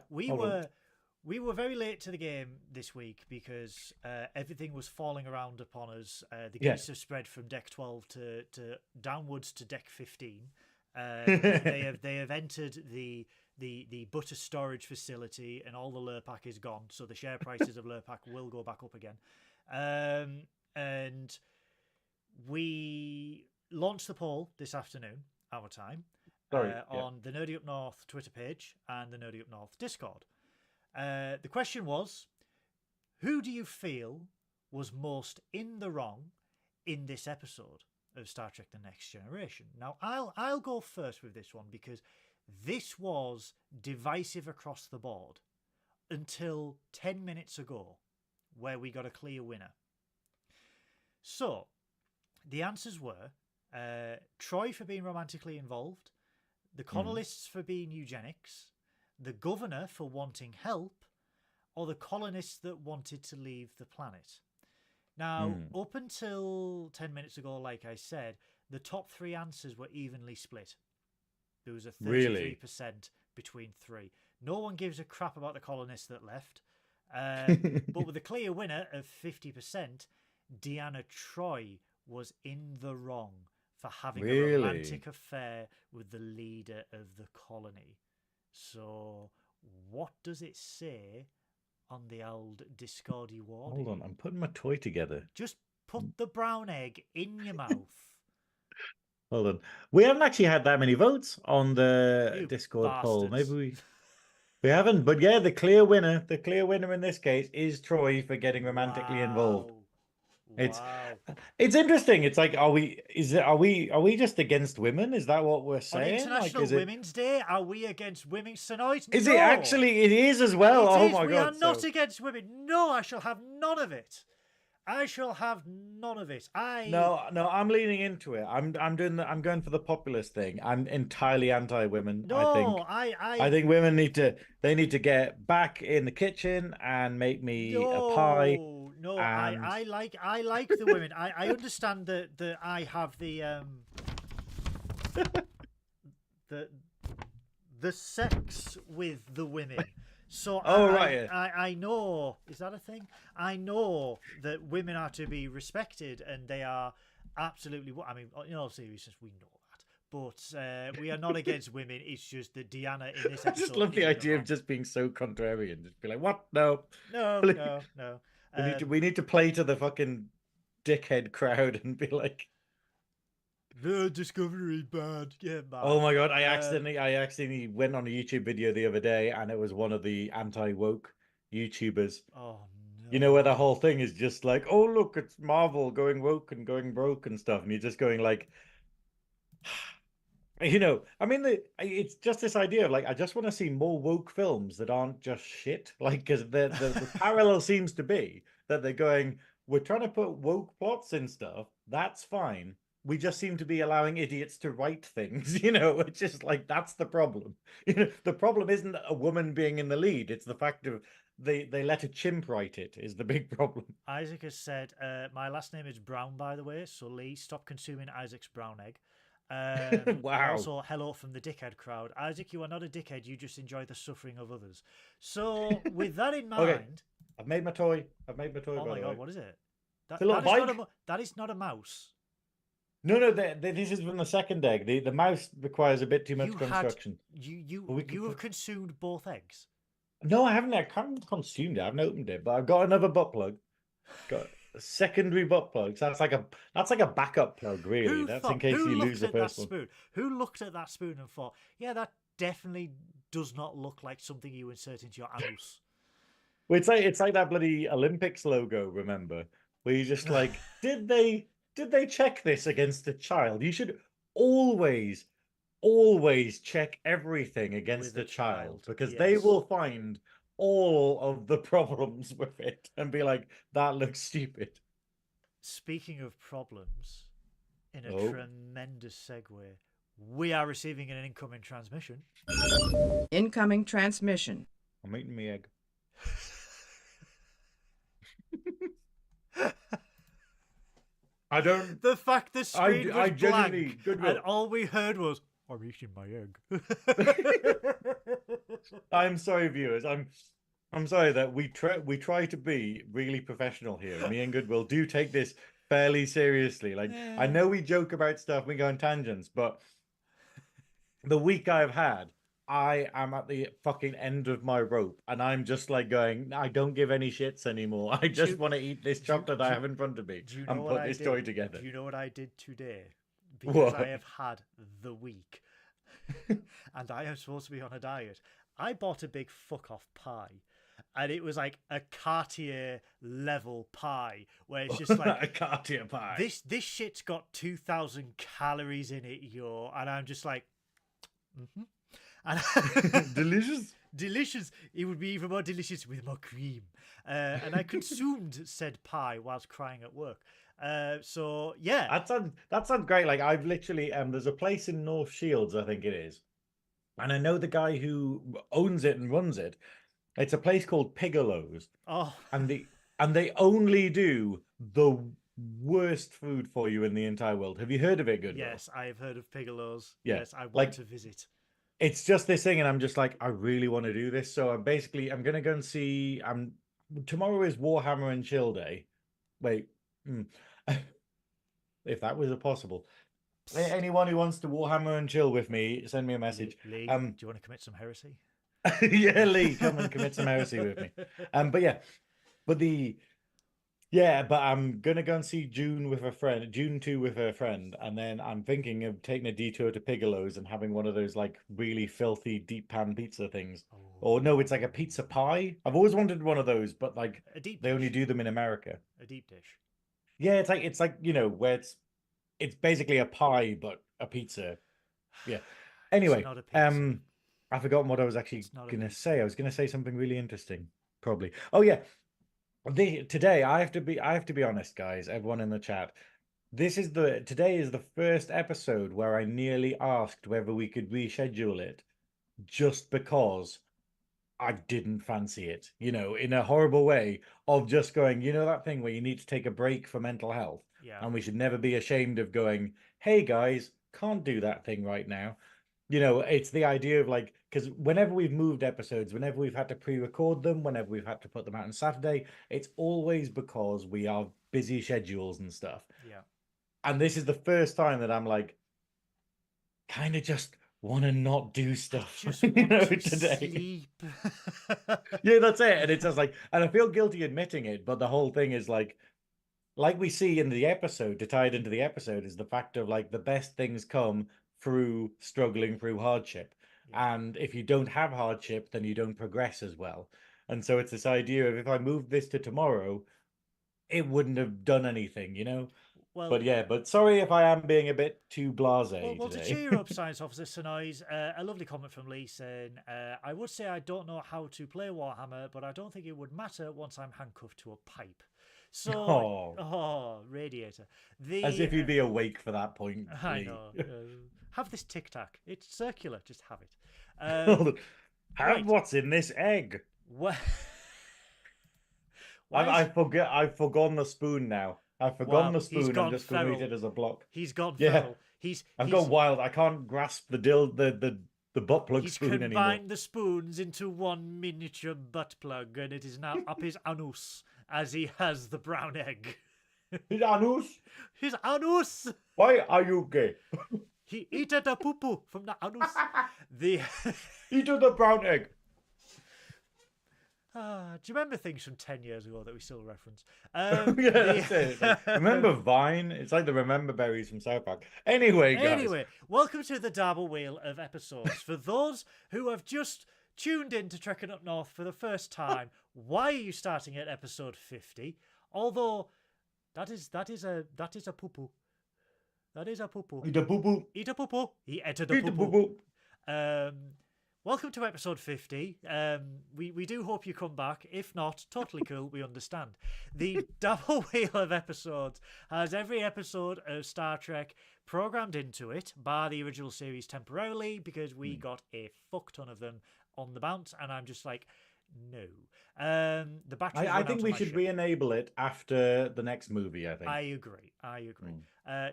we were very late to the game this week because everything was falling around upon us. The geese have spread from deck 12 to downwards to deck 15. They have entered the butter storage facility, and all the Lurpak is gone. So the share prices of Lurpak will go back up again. And we launched the poll this afternoon, our time, on the Nerdy Up North Twitter page and the Nerdy Up North Discord. The question was, who do you feel was most in the wrong in this episode of Star Trek The Next Generation? Now, I'll go first with this one, because this was divisive across the board until 10 minutes ago, where we got a clear winner. So, the answers were Troy for being romantically involved, the colonists for being eugenics, the governor for wanting help, or the colonists that wanted to leave the planet. Now, up until 10 minutes ago, like I said, the top three answers were evenly split. There was a 33% between three. No one gives a crap about the colonists that left. But with a clear winner of 50%, Deanna Troi was in the wrong for having a romantic affair with the leader of the colony. So, what does it say on the old Discordy ward? Hold on, I'm putting my toy together. Just put the brown egg in your mouth. Hold on. We haven't actually had that many votes on the Discord poll. Maybe we haven't. But yeah, the clear winner in this case is Troy for getting romantically involved. It's interesting. It's like, are we just against women? Is that what we're saying? On International Women's Day, are we against women? Synoiz? Is it actually? It is as well. Oh my God! We are not against women. No, I shall have none of it. I shall have none of it. No, I'm leaning into it. I'm going for the populist thing. I'm entirely anti-women. No, I think women need to get back in the kitchen and make me a pie. No, I like the women. I understand that I have the sex with the women. So I know, is that a thing? I know that women are to be respected, and they are Absolutely. I mean, in all seriousness, we know that. But we are not against women. It's just that Deanna in this I episode. just love the is in idea wrong. of just being so contrarian. Just be like, what? No. No, Please. no, no. We need to play to the fucking dickhead crowd and be like, The Discovery bad. Yeah, man. oh my god, I accidentally went on a YouTube video the other day and it was one of the anti-woke YouTubers. Oh no. You know where the whole thing is just like, oh look, it's Marvel going woke and going broke and stuff, and you're just going like, you know, I mean, it's just this idea of like, I just want to see more woke films that aren't just shit. Like, because the parallel seems to be that they're going, we're trying to put woke plots in stuff. That's fine. We just seem to be allowing idiots to write things. You know, it's just like that's the problem. You know, the problem isn't a woman being in the lead. It's the fact of they let a chimp write it is the big problem. Isaac has said, my last name is Brown, by the way, so Lee, stop consuming Isaac's brown egg. Wow. Also, hello from the dickhead crowd. Isaac, you are not a dickhead, you just enjoy the suffering of others. So, with that in mind... Okay. I've made my toy. Oh my god, what is it? It's a little bike. That is not a mouse. No, this is from the second egg. The mouse requires a bit too much construction. You have consumed both eggs? No, I haven't. I haven't consumed it. I haven't opened it, but I've got another butt plug. Got a secondary butt plug. So that's like a backup plug, really. That's in case you lose the first one. Spoon? Who looked at that spoon and thought, yeah, that definitely does not look like something you insert into your anus? Well, it's like that bloody Olympics logo, remember? Where you just like, did they check this against a child? You should always check everything against the child because they will find all of the problems with it and be like, that looks stupid. Speaking of problems, in a tremendous segue, we are receiving an incoming transmission. Incoming transmission. I'm eating my egg. I don't. The fact the screen was blank Goodwill. and all we heard was, I'm eating my egg. I'm sorry, viewers. I'm sorry that we try to be really professional here. Me and Goodwill do take this fairly seriously. Like, I know we joke about stuff, we go on tangents, but the week I've had, I am at the fucking end of my rope, and I'm just like going, I don't give any shits anymore. I just want to eat this chocolate I have in front of me and put this toy together. Do you know what I did today? Because I have had the week, and I am supposed to be on a diet. I bought a big fuck off pie, and it was like a Cartier level pie, where it's just like a Cartier pie. This shit's got 2,000 calories in it, yo, and I'm just like, and delicious. It would be even more delicious with more cream. And I consumed said pie whilst crying at work. So yeah, that sounds great. Like, I've literally there's a place in North Shields, I think it is, and I know the guy who owns it and runs it. It's a place called Pigalow's. Oh, and they only do the worst food for you in the entire world. Have you heard of it, Goodwill? Yes, I have heard of Pigalow's. Yeah. Yes, I want to visit. It's just this thing, and I'm just like, I really want to do this. So I'm gonna go and see. Tomorrow is Warhammer and Chill Day. Wait, if that was possible. Anyone who wants to Warhammer and chill with me, send me a message. Lee, do you want to commit some heresy? Yeah, Lee, come and commit some heresy with me. But I'm gonna go and see June 2 with her friend, and then I'm thinking of taking a detour to Pigalow's and having one of those like really filthy deep pan pizza things. Oh. Or no, it's like a pizza pie. I've always wanted one of those, but like they only do them in America. A deep dish. Yeah, it's like you know where it's basically a pie but a pizza. Yeah. Anyway, I've forgotten what I was actually gonna say. I was gonna say something really interesting, probably. Oh yeah. Today I have to be honest, guys, everyone in the chat. Today is the first episode where I nearly asked whether we could reschedule it just because I didn't fancy it, you know, in a horrible way of just going, you know, that thing where you need to take a break for mental health. Yeah. And we should never be ashamed of going, hey guys, can't do that thing right now. You know, it's the idea of like, because whenever we've moved episodes, whenever we've had to pre-record them, whenever we've had to put them out on Saturday, it's always because we are busy schedules and stuff. Yeah. And this is the first time that I'm like, kind of just want to not do stuff, Just you want know, to today. sleep. Yeah, that's it. And it's just like, and I feel guilty admitting it, but the whole thing is like we see in the episode, to tie it into the episode, is the fact of like the best things come through struggling through hardship. Yeah. And if you don't have hardship, then you don't progress as well. And so it's this idea of if I moved this to tomorrow, it wouldn't have done anything, you know? Well, But yeah, but sorry if I am being a bit too blasé well, to today. cheer you up, Science Officer Synoiz, a lovely comment from Lee saying, I would say I don't know how to play Warhammer, but I don't think it would matter once I'm handcuffed to a pipe. So, Oh. radiator. As if you'd be awake for that point. I Lee. know. Have this Tic Tac. It's circular. Just have it. Have right. what's in this egg. Why I've forgotten the spoon now. I've forgotten the spoon. I'm just going to eat it as a block. He's gone Yeah. feral. I've gone wild. I can't grasp the butt plug He's spoon combined anymore. the spoons into one miniature butt plug, and it is now up his anus as he has the brown egg. His anus? His anus! Why are you gay? He ate the poo-poo from the anus. The Eat the brown egg. do you remember things from 10 years ago that we still reference? Yeah, that's it. It's like, remember Vine? It's like the Remember Berries from South Park. Anyway, guys. Anyway, welcome to the double wheel of episodes. For those who have just tuned in to Trekkin Up North for the first time, why are you starting at episode 50? Although that is a poo-poo. That is a poo-poo. Eat a poo-poo. Eat a poo-poo. He ate a Eat a poo-poo. poo-poo. Welcome to episode 50. We do hope you come back. If not, totally cool. We understand. The double wheel of episodes has every episode of Star Trek programmed into it, bar the original series temporarily, because we got a fuck ton of them on the bounce, and I'm just like, no. The battery. I think we should re-enable it after the next movie, I think. I agree.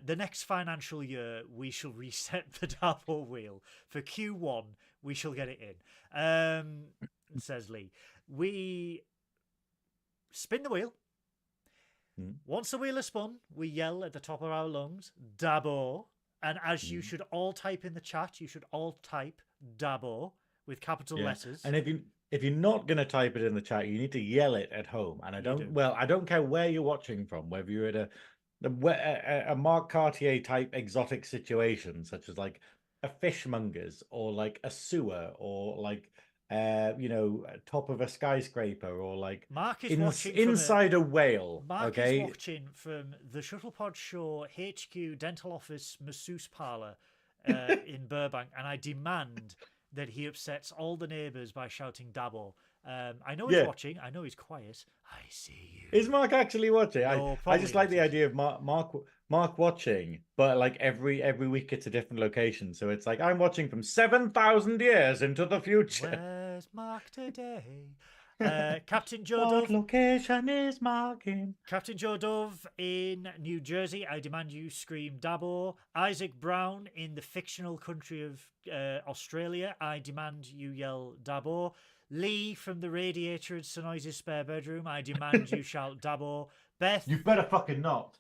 The next financial year, we shall reset the double wheel. For Q1, we shall get it in. Says Lee. We spin the wheel. Once the wheel is spun, we yell at the top of our lungs, Dabo. And as you should all type in the chat, you should all type Dabo with capital letters. And if you're not going to type it in the chat, you need to yell it at home. And I don't care where you're watching from, whether you're at a Mark Cartier type exotic situation, such as like a fishmonger's or like a sewer or like top of a skyscraper or like Mark is watching inside a whale. Mark is watching from the Shuttlepod Show HQ dental office masseuse parlor in Burbank, and I demand that he upsets all the neighbours by shouting Dabo. I know he's watching. I know he's quiet. I see you. Is Mark actually watching? No, I just like the idea of Mark watching, but like every week it's a different location. So it's like I'm watching from 7,000 years into the future. Where's Mark today? Captain Joe What Dove. location is Mark in? Captain Joe Dove in New Jersey. I demand you scream Dabo. Isaac Brown in the fictional country of Australia. I demand you yell Dabo. Lee from the radiator in Synoiz's spare bedroom. I demand you shout Dabo. Beth. You better fucking not.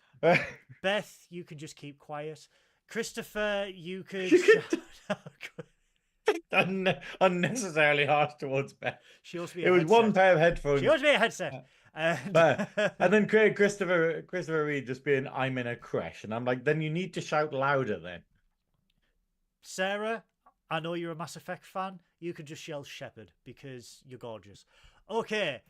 Beth, you can just keep quiet. Christopher, you could. Unnecessarily harsh towards Beth. She owes me it was headset. one pair of headphones. She owes me a headset. And then Christopher Reed just being, I'm in a creche. And I'm like, then you need to shout louder then. Sarah, I know you're a Mass Effect fan. You can just yell Shepherd because you're gorgeous. Okay.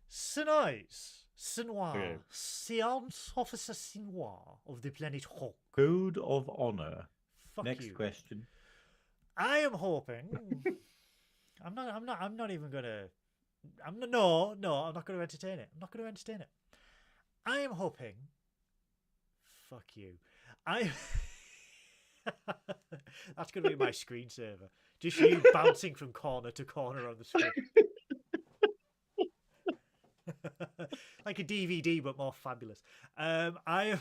Synoiz. Science Officer Synoiz of the planet Hawk. Code of honor. Next you. question. I am hoping. I'm not even gonna. I'm not gonna entertain it. I'm not gonna entertain it. I am hoping. Fuck you. That's gonna be my screensaver. Just you bouncing from corner to corner on the screen. Like a DVD, but more fabulous. I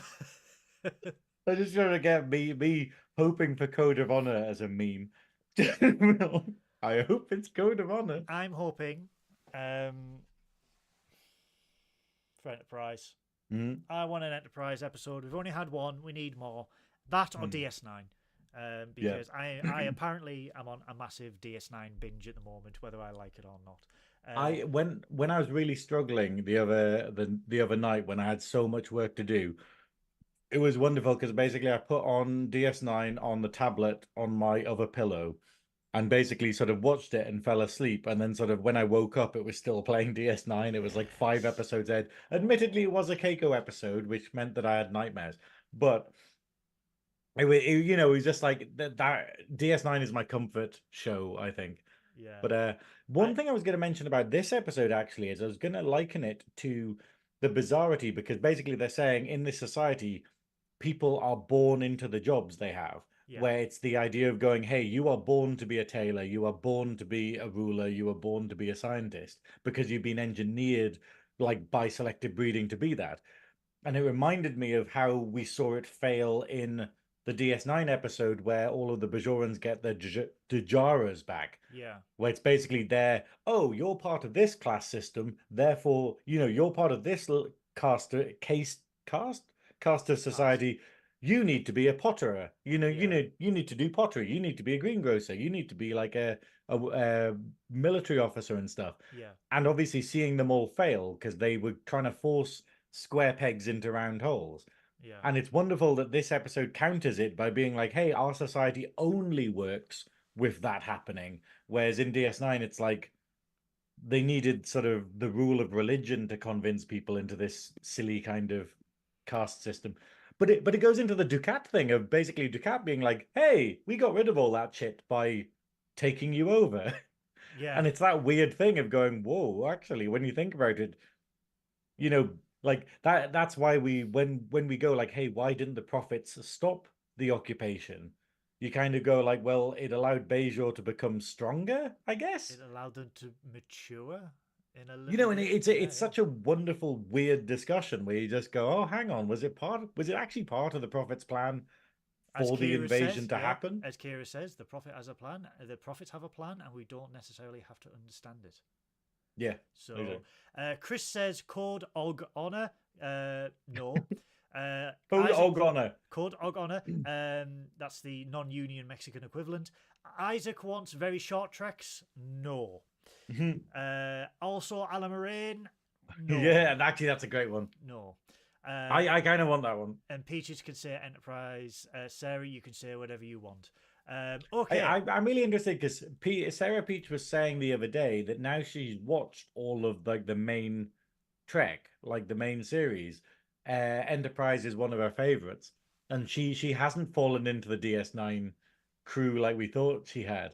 just trying to get me hoping for Code of Honor as a meme. I hope it's Code of Honor. I'm hoping for Enterprise. Mhm. I want an Enterprise episode. We've only had one. We need more. That or DS9. Yeah. Because I apparently am on a massive DS9 binge at the moment, whether I like it or not. When I was really struggling the other night when I had so much work to do, it was wonderful because basically I put on DS9 on the tablet on my other pillow and basically sort of watched it and fell asleep. And then sort of when I woke up, it was still playing DS9. It was like 5 episodes ahead. Admittedly, it was a Keiko episode, which meant that I had nightmares. But it was just like that DS9 is my comfort show, I think. Yeah. But one thing I was going to mention about this episode actually is I was going to liken it to the bizarrity because basically they're saying in this society, people are born into the jobs they have, where it's the idea of going, hey, you are born to be a tailor, you are born to be a ruler, you are born to be a scientist because you've been engineered like by selective breeding to be that. And it reminded me of how we saw it fail in the DS9 episode where all of the Bajorans get their Dajaras back. Yeah. Where it's basically there, oh, you're part of this class system, therefore, you're part of this caste of society. You need to be a potterer. You need to do pottery. You need to be a greengrocer. You need to be like a military officer and stuff. Yeah. And obviously seeing them all fail because they were trying to force square pegs into round holes. Yeah. And it's wonderful that this episode counters it by being like, hey, our society only works with that happening. Whereas in DS9, it's like they needed sort of the rule of religion to convince people into this silly kind of caste system. But it goes into the Ducat thing of basically Ducat being like, hey, we got rid of all that shit by taking you over. Yeah. And it's that weird thing of going, whoa, actually, when you think about it, like that's why when we go like, hey, why didn't the prophets stop the occupation? You kind of go like, well, it allowed Bajor to become stronger, I guess. It allowed them to mature in a little And bit. it's such a wonderful, weird discussion where you just go, oh, hang on, was it actually part of the prophet's plan for the invasion to happen? As Kira says, the prophet has a plan. The prophets have a plan, and we don't necessarily have to understand it. Yeah. So, exactly. Chris says Code Og Honor. No. Code Og Honor. Code Og Honor. That's the non-union Mexican equivalent. Isaac wants very short treks. No. Also, Alan Moraine. No. Yeah, and actually, that's a great one. No. I kind of want that one. And Peaches can say Enterprise. Sarah, you can say whatever you want. Okay. I'm really interested because Sarah Peach was saying the other day that now she's watched all of like the main Trek, like the main series. Enterprise is one of her favorites, and she hasn't fallen into the DS9 crew like we thought she had.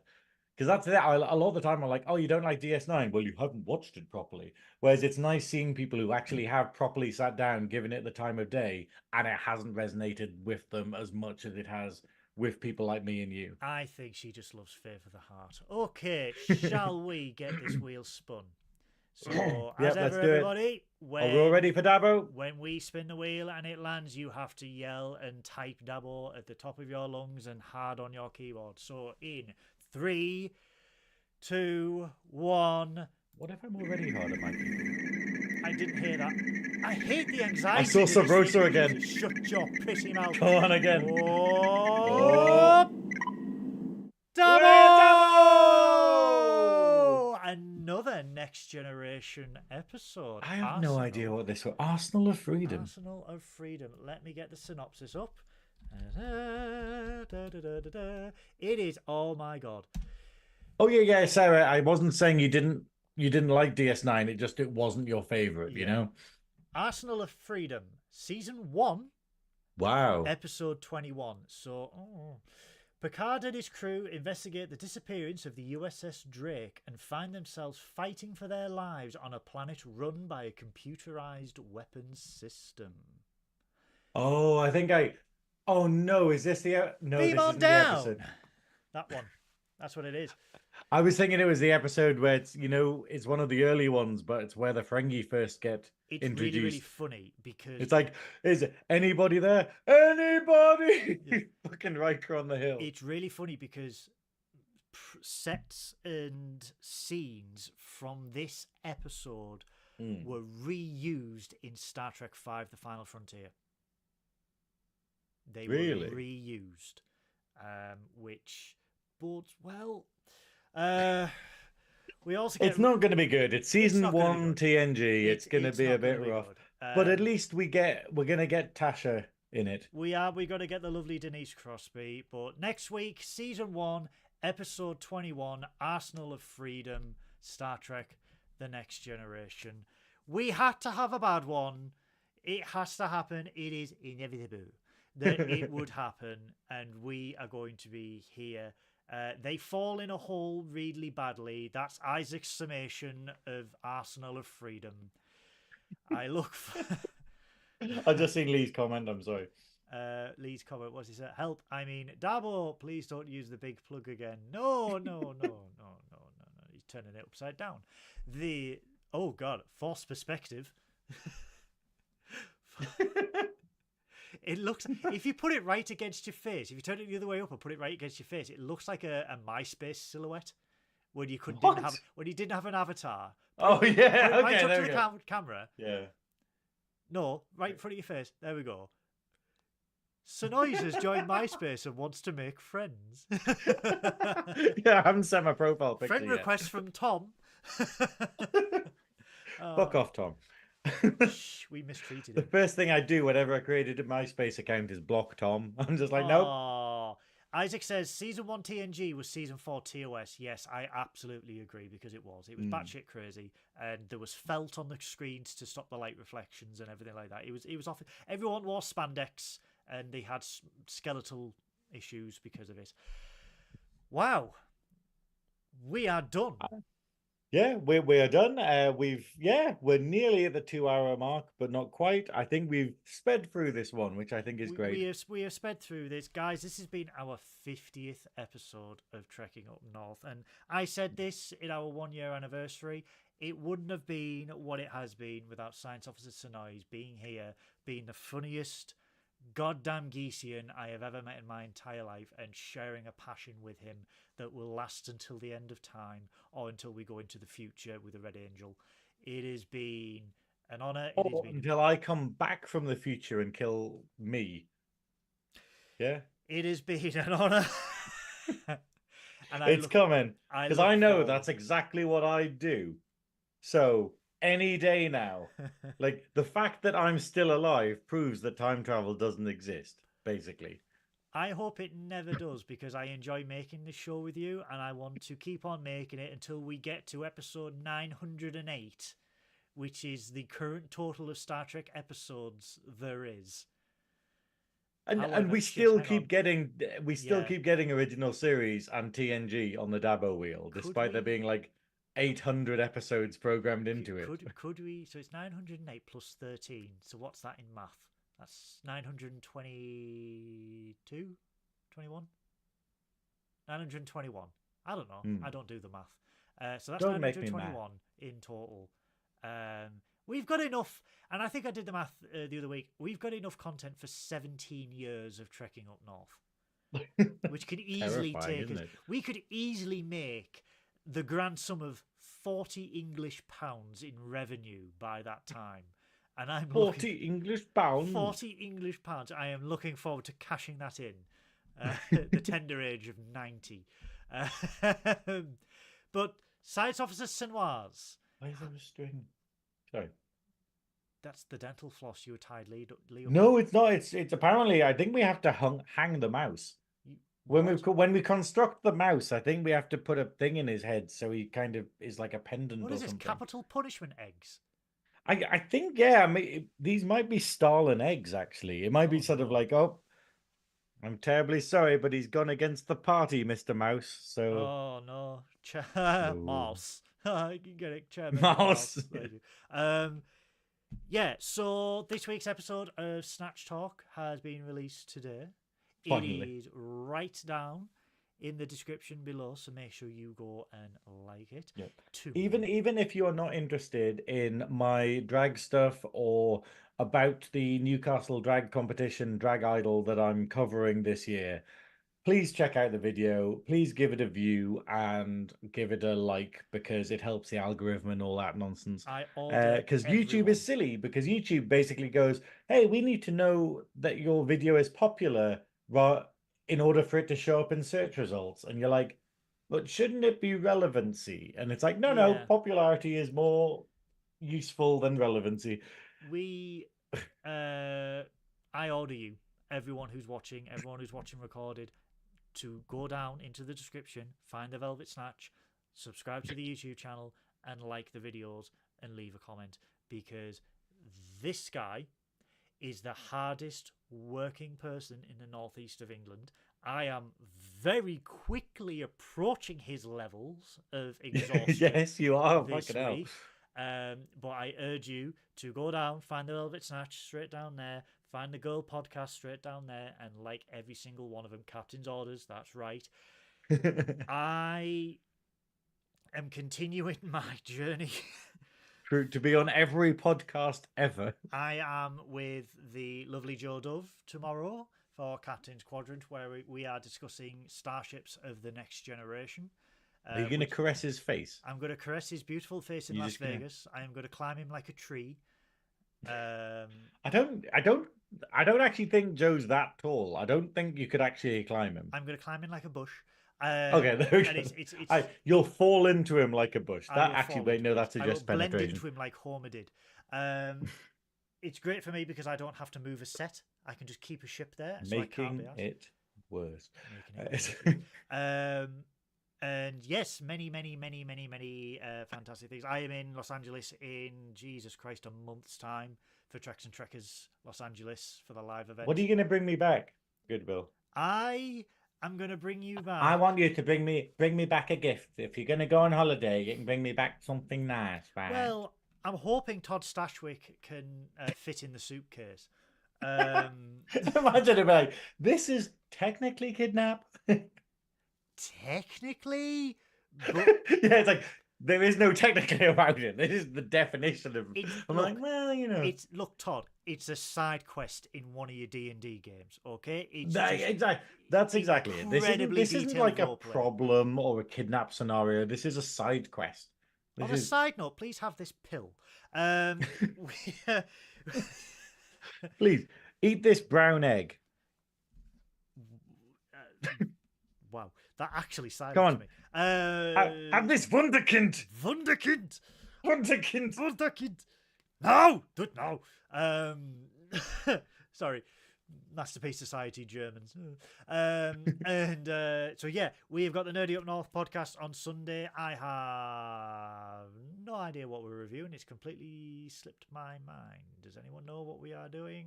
Because that's it. A lot of the time I'm like, oh, you don't like DS9? Well, you haven't watched it properly. Whereas it's nice seeing people who actually have properly sat down, given it the time of day, and it hasn't resonated with them as much as it has with people like me and you. I think she just loves Faith of the Heart. Okay, shall we get this wheel spun? So, as ever, everybody, are we all ready for Dabo? When we spin the wheel and it lands, you have to yell and type Dabo at the top of your lungs and hard on your keyboard. So, in 3, 2, 1. What if I'm already hard at my keyboard? I didn't hear that. I hate the anxiety. I saw Sabrosa again. Shut your pissy mouth. Go on again. Oh. Dabo! Another Next Generation episode. I have no idea what this was. Arsenal of Freedom. Arsenal of Freedom. Let me get the synopsis up. It is, oh my god. Oh yeah, Sarah. I wasn't saying you didn't like DS9. It wasn't your favorite, you know. Arsenal of Freedom, season 1. Wow. Episode 21. So, Picard and his crew investigate the disappearance of the U.S.S. Drake and find themselves fighting for their lives on a planet run by a computerized weapons system. Oh, I think Oh no! Is this the no? Beam this on isn't down. the episode. That one. That's what it is. I was thinking it was the episode where it's one of the early ones, but it's where the Ferengi first get introduced. It's really, really funny because it's like, is anybody there? Anybody? Yeah. Fucking Riker on the hill. It's really funny because sets and scenes from this episode were reused in Star Trek V: The Final Frontier. They Really? were reused, which bodes well. We also get It's not going to be good. It's season not gonna be 1 good. TNG. It's going to It's be a not gonna bit be rough. good. But at least we're going to get Tasha in it. We're going to get the lovely Denise Crosby. But next week, season 1, episode 21, Arsenal of Freedom, Star Trek: The Next Generation. We had to have a bad one. It has to happen. It is inevitable that it would happen, and we are going to be here. They fall in a hole really badly. That's Isaac's summation of Arsenal of Freedom. I look for... I've just seen Lee's comment. I'm sorry. Lee's comment was, he said, help, I mean, Dabo, please don't use the big plug again. No. He's turning it upside down. Oh, God, false perspective. It looks, if you put it right against your face, if you turn it the other way up and put it right against your face, it looks like a MySpace silhouette when you didn't have an avatar. Oh yeah, put it okay, right there up we to go. the camera. Yeah. No, right in front of your face. There we go. Synoiz has joined MySpace and wants to make friends. Yeah, I haven't sent my profile picture Friend yet. request from Tom. Fuck off, Tom. Shh, we mistreated The him. first thing I do whenever I created a MySpace account is block Tom. I'm just like, nope. Oh, Isaac says season 1 TNG was season 4 TOS. Yes, I absolutely agree because it was. It was batshit crazy, and there was felt on the screens to stop the light reflections and everything like that. It was off. Everyone wore spandex, and they had skeletal issues because of it. Wow, we are done. Yeah, we are done. We're nearly at the 2-hour mark, but not quite. I think we've sped through this one, which I think is great. We have sped through this, guys. This has been our 50th episode of Trekking Up North, and I said this in our 1-year anniversary. It wouldn't have been what it has been without Science Officer Synoiz being here, being the funniest goddamn Geesian I have ever met in my entire life, and sharing a passion with him that will last until the end of time or until we go into the future with the Red Angel. It has been an honour. Until I come back from the future and kill me. Yeah? It has been an honour. It's coming. Because I know that's exactly what I do. So, any day now. Like, the fact that I'm still alive proves that time travel doesn't exist, basically. I hope it never does, because I enjoy making this show with you, and I want to keep on making it until we get to episode 908, which is the current total of Star Trek episodes there is. And we still keep getting keep getting original series and TNG on the Dabo wheel, despite there being like 800 episodes programmed into it. Could we? So it's 908 plus 13. So what's that in math? That's 922? 21? 921. I don't know. I don't do the math. So that's 921 in total. We've got enough, and I think I did the math the other week. We've got enough content for 17 years of Trekking Up North, which can easily take us. We could easily make the grand sum of 40 English pounds in revenue by that time. And I'm 40 English pounds. 40 English pounds. I am looking forward to cashing that in at the tender age of 90. But Science Officer Synoiz. Why is there a string? Sorry. That's the dental floss you were tied Lee up. No, it's not. It's apparently, I think we have to hang the mouse. When we construct the mouse, I think we have to put a thing in his head so he kind of is like a pendant. What or is this? something. Capital punishment eggs? I think, yeah, I mean, these might be Stalin eggs, actually. It might be sort of like, oh, I'm terribly sorry, but he's gone against the party, Mr. Mouse. So. Oh, no. Mouse. You can get it, Chairman. Mouse. Yeah, so this week's episode of Snatch Talk has been released today. Finally. It is right down in the description below, so make sure you go and like it. Yep. Even if you're not interested in my drag stuff or about the Newcastle drag competition, Drag Idol that I'm covering this year, please check out the video. Please give it a view and give it a like because it helps the algorithm and all that nonsense. I order Because YouTube everyone. is silly because YouTube basically goes, hey, we need to know that your video is popular in order for it to show up in search results. And you're like, but shouldn't it be relevancy? And it's like, no, Yeah. popularity is more useful than relevancy. I order you, everyone who's watching recorded, to go down into the description, find the Velvet Snatch, subscribe to the YouTube channel, and like the videos and leave a comment, because this guy is the hardest working person in the northeast of England. I am very quickly approaching his levels of exhaustion. Yes, you are. This Fucking hell. week. But I urge you to go down, find the Velvet Snatch straight down there, find the Girl Podcast straight down there, and like every single one of them. Captain's orders, that's right. I am continuing my journey. To be on every podcast ever. I am with the lovely Joe Dove tomorrow for Captain's Quadrant, where we are discussing starships of the next generation. Are you going to caress his face? I'm going to caress his beautiful face in Las Vegas. I am going to climb him like a tree. I don't actually think Joe's that tall. I don't think you could actually climb him. I'm going to climb him like a bush. Okay, there we go. You'll fall into him like a bush. That's just blend penetration. into him like Homer did. It's great for me because I don't have to move a set. I can just keep a ship there. Making it worse. And yes, many fantastic things. I am in Los Angeles in, Jesus Christ, a month's time for Treks and Trekkers Los Angeles for the live event. What are you going to bring me back, Goodwill? I'm going to bring you back. I want you to bring me back a gift. If you're going to go on holiday, you can bring me back something nice. Right? Well, I'm hoping Todd Stashwick can fit in the suitcase. Imagine it like, this is technically kidnap. Technically? But... yeah, it's like, there is no technically about it. This is the definition of... like, well, you know. Look, Todd, it's a side quest in one of your D&D games, okay? That's exactly it. This isn't like a roleplay. problem or a kidnap scenario. This is a side quest. On a side note, please have this pill. Please, eat this brown egg. Wow, that actually silenced Come on. me. Have this Wunderkind. Wunderkind. Wunderkind. Wunderkind. No, no. Sorry. Masterpiece Society Germans. So yeah, we've got the Nerdy Up North podcast on Sunday. I have no idea what we're reviewing. It's completely slipped my mind. Does anyone know what we are doing?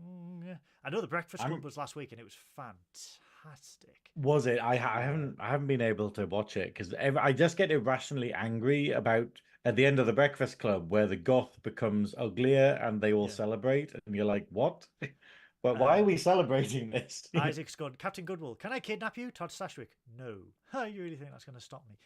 I know the Breakfast Club was last week and it was fantastic. Was it? I haven't been able to watch it because I just get irrationally angry about at the end of the Breakfast Club where the goth becomes uglier and they all celebrate and you're like, what? But why are we celebrating this? Isaac's gone, Captain Goodwill, can I kidnap you? Todd Stashwick, no. You really think that's going to stop me?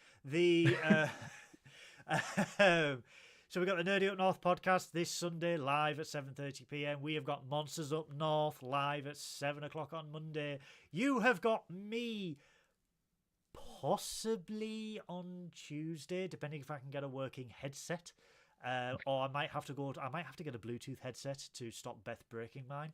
So we got the Nerdy Up North podcast this Sunday live at 7:30 p.m. We have got Monsters Up North live at 7 o'clock on Monday. You have got me possibly on Tuesday, depending if I can get a working headset. Or I might have to get a Bluetooth headset to stop Beth breaking mine.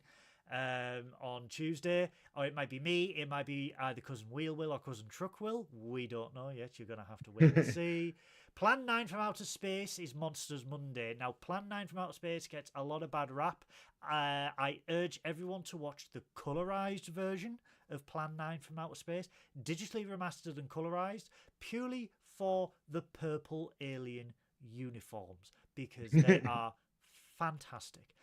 On Tuesday, or it might be me, it might be either Cousin Wheel Will or Cousin Truck Will. We don't know yet. You're going to have to wait and see. Plan 9 from Outer Space is Monsters Monday. Now, Plan 9 from Outer Space gets a lot of bad rap. I urge everyone to watch the colorized version of Plan 9 from Outer Space, digitally remastered and colorized, purely for the purple alien uniforms, because they are fantastic.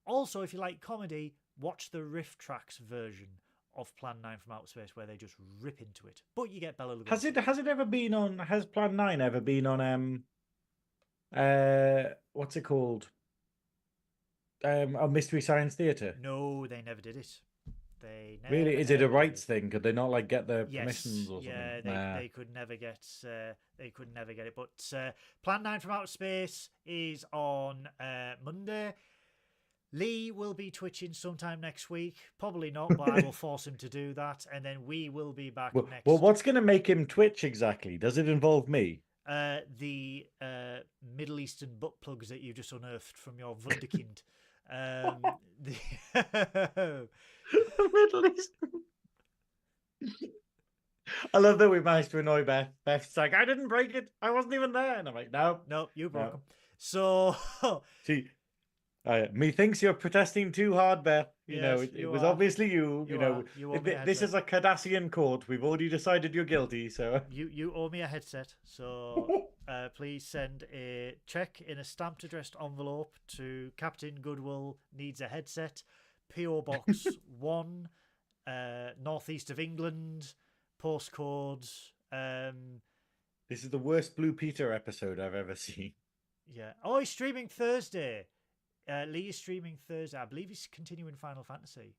Also, if you like comedy, watch the Riff Tracks version of Plan 9 from Outer Space, where they just rip into it. But you get Bela Lugosi. Has Plan 9 ever been on what's it called? A Mystery Science Theatre? No, they never did it. Really? Is it a rights thing? Could they not like get the permissions or something? Yeah, they could never get it. But Plan 9 from Outer Space is on Monday. Lee will be twitching sometime next week. Probably not, but I will force him to do that. And then we will be back next. Well, what's going to make him twitch exactly? Does it involve me? The Middle Eastern butt plugs that you just unearthed from your Wunderkind. Middle Eastern. I love that we managed to annoy Beth. Beth's like, I didn't break it. I wasn't even there. And I'm like, no. No, you broke them. So... See, methinks you're protesting too hard, Beth. You know, Yes, it you was are. obviously you. You know, You owe me a this headset. is a Cardassian court. We've already decided you're guilty, so... You owe me a headset, so please send a check in a stamped addressed envelope to Captain Goodwill needs a headset, PO Box 1, northeast of England, postcode. This is the worst Blue Peter episode I've ever seen. Yeah. Oh, he's streaming Thursday. Lee is streaming Thursday. I believe he's continuing Final Fantasy.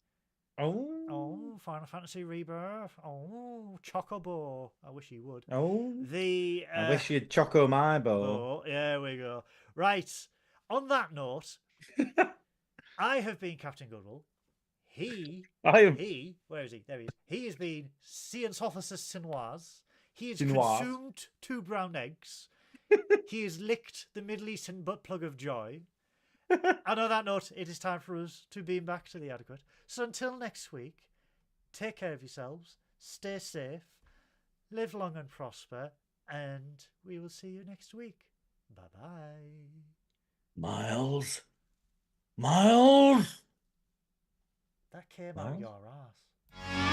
Oh, Final Fantasy Rebirth. Oh, Chocobo. I wish he would. Oh, I wish you'd choco my bowl. Oh, there we go. Right. On that note, I have been Captain Goodwill. Where is he? There he is. He has been Science Officer Synoiz. He has consumed 2 brown eggs. He has licked the Middle Eastern butt plug of joy. And on that note, it is time for us to beam back to the adequate. So until next week, take care of yourselves, stay safe, live long and prosper, and we will see you next week. Bye-bye. Miles? That came out your ass.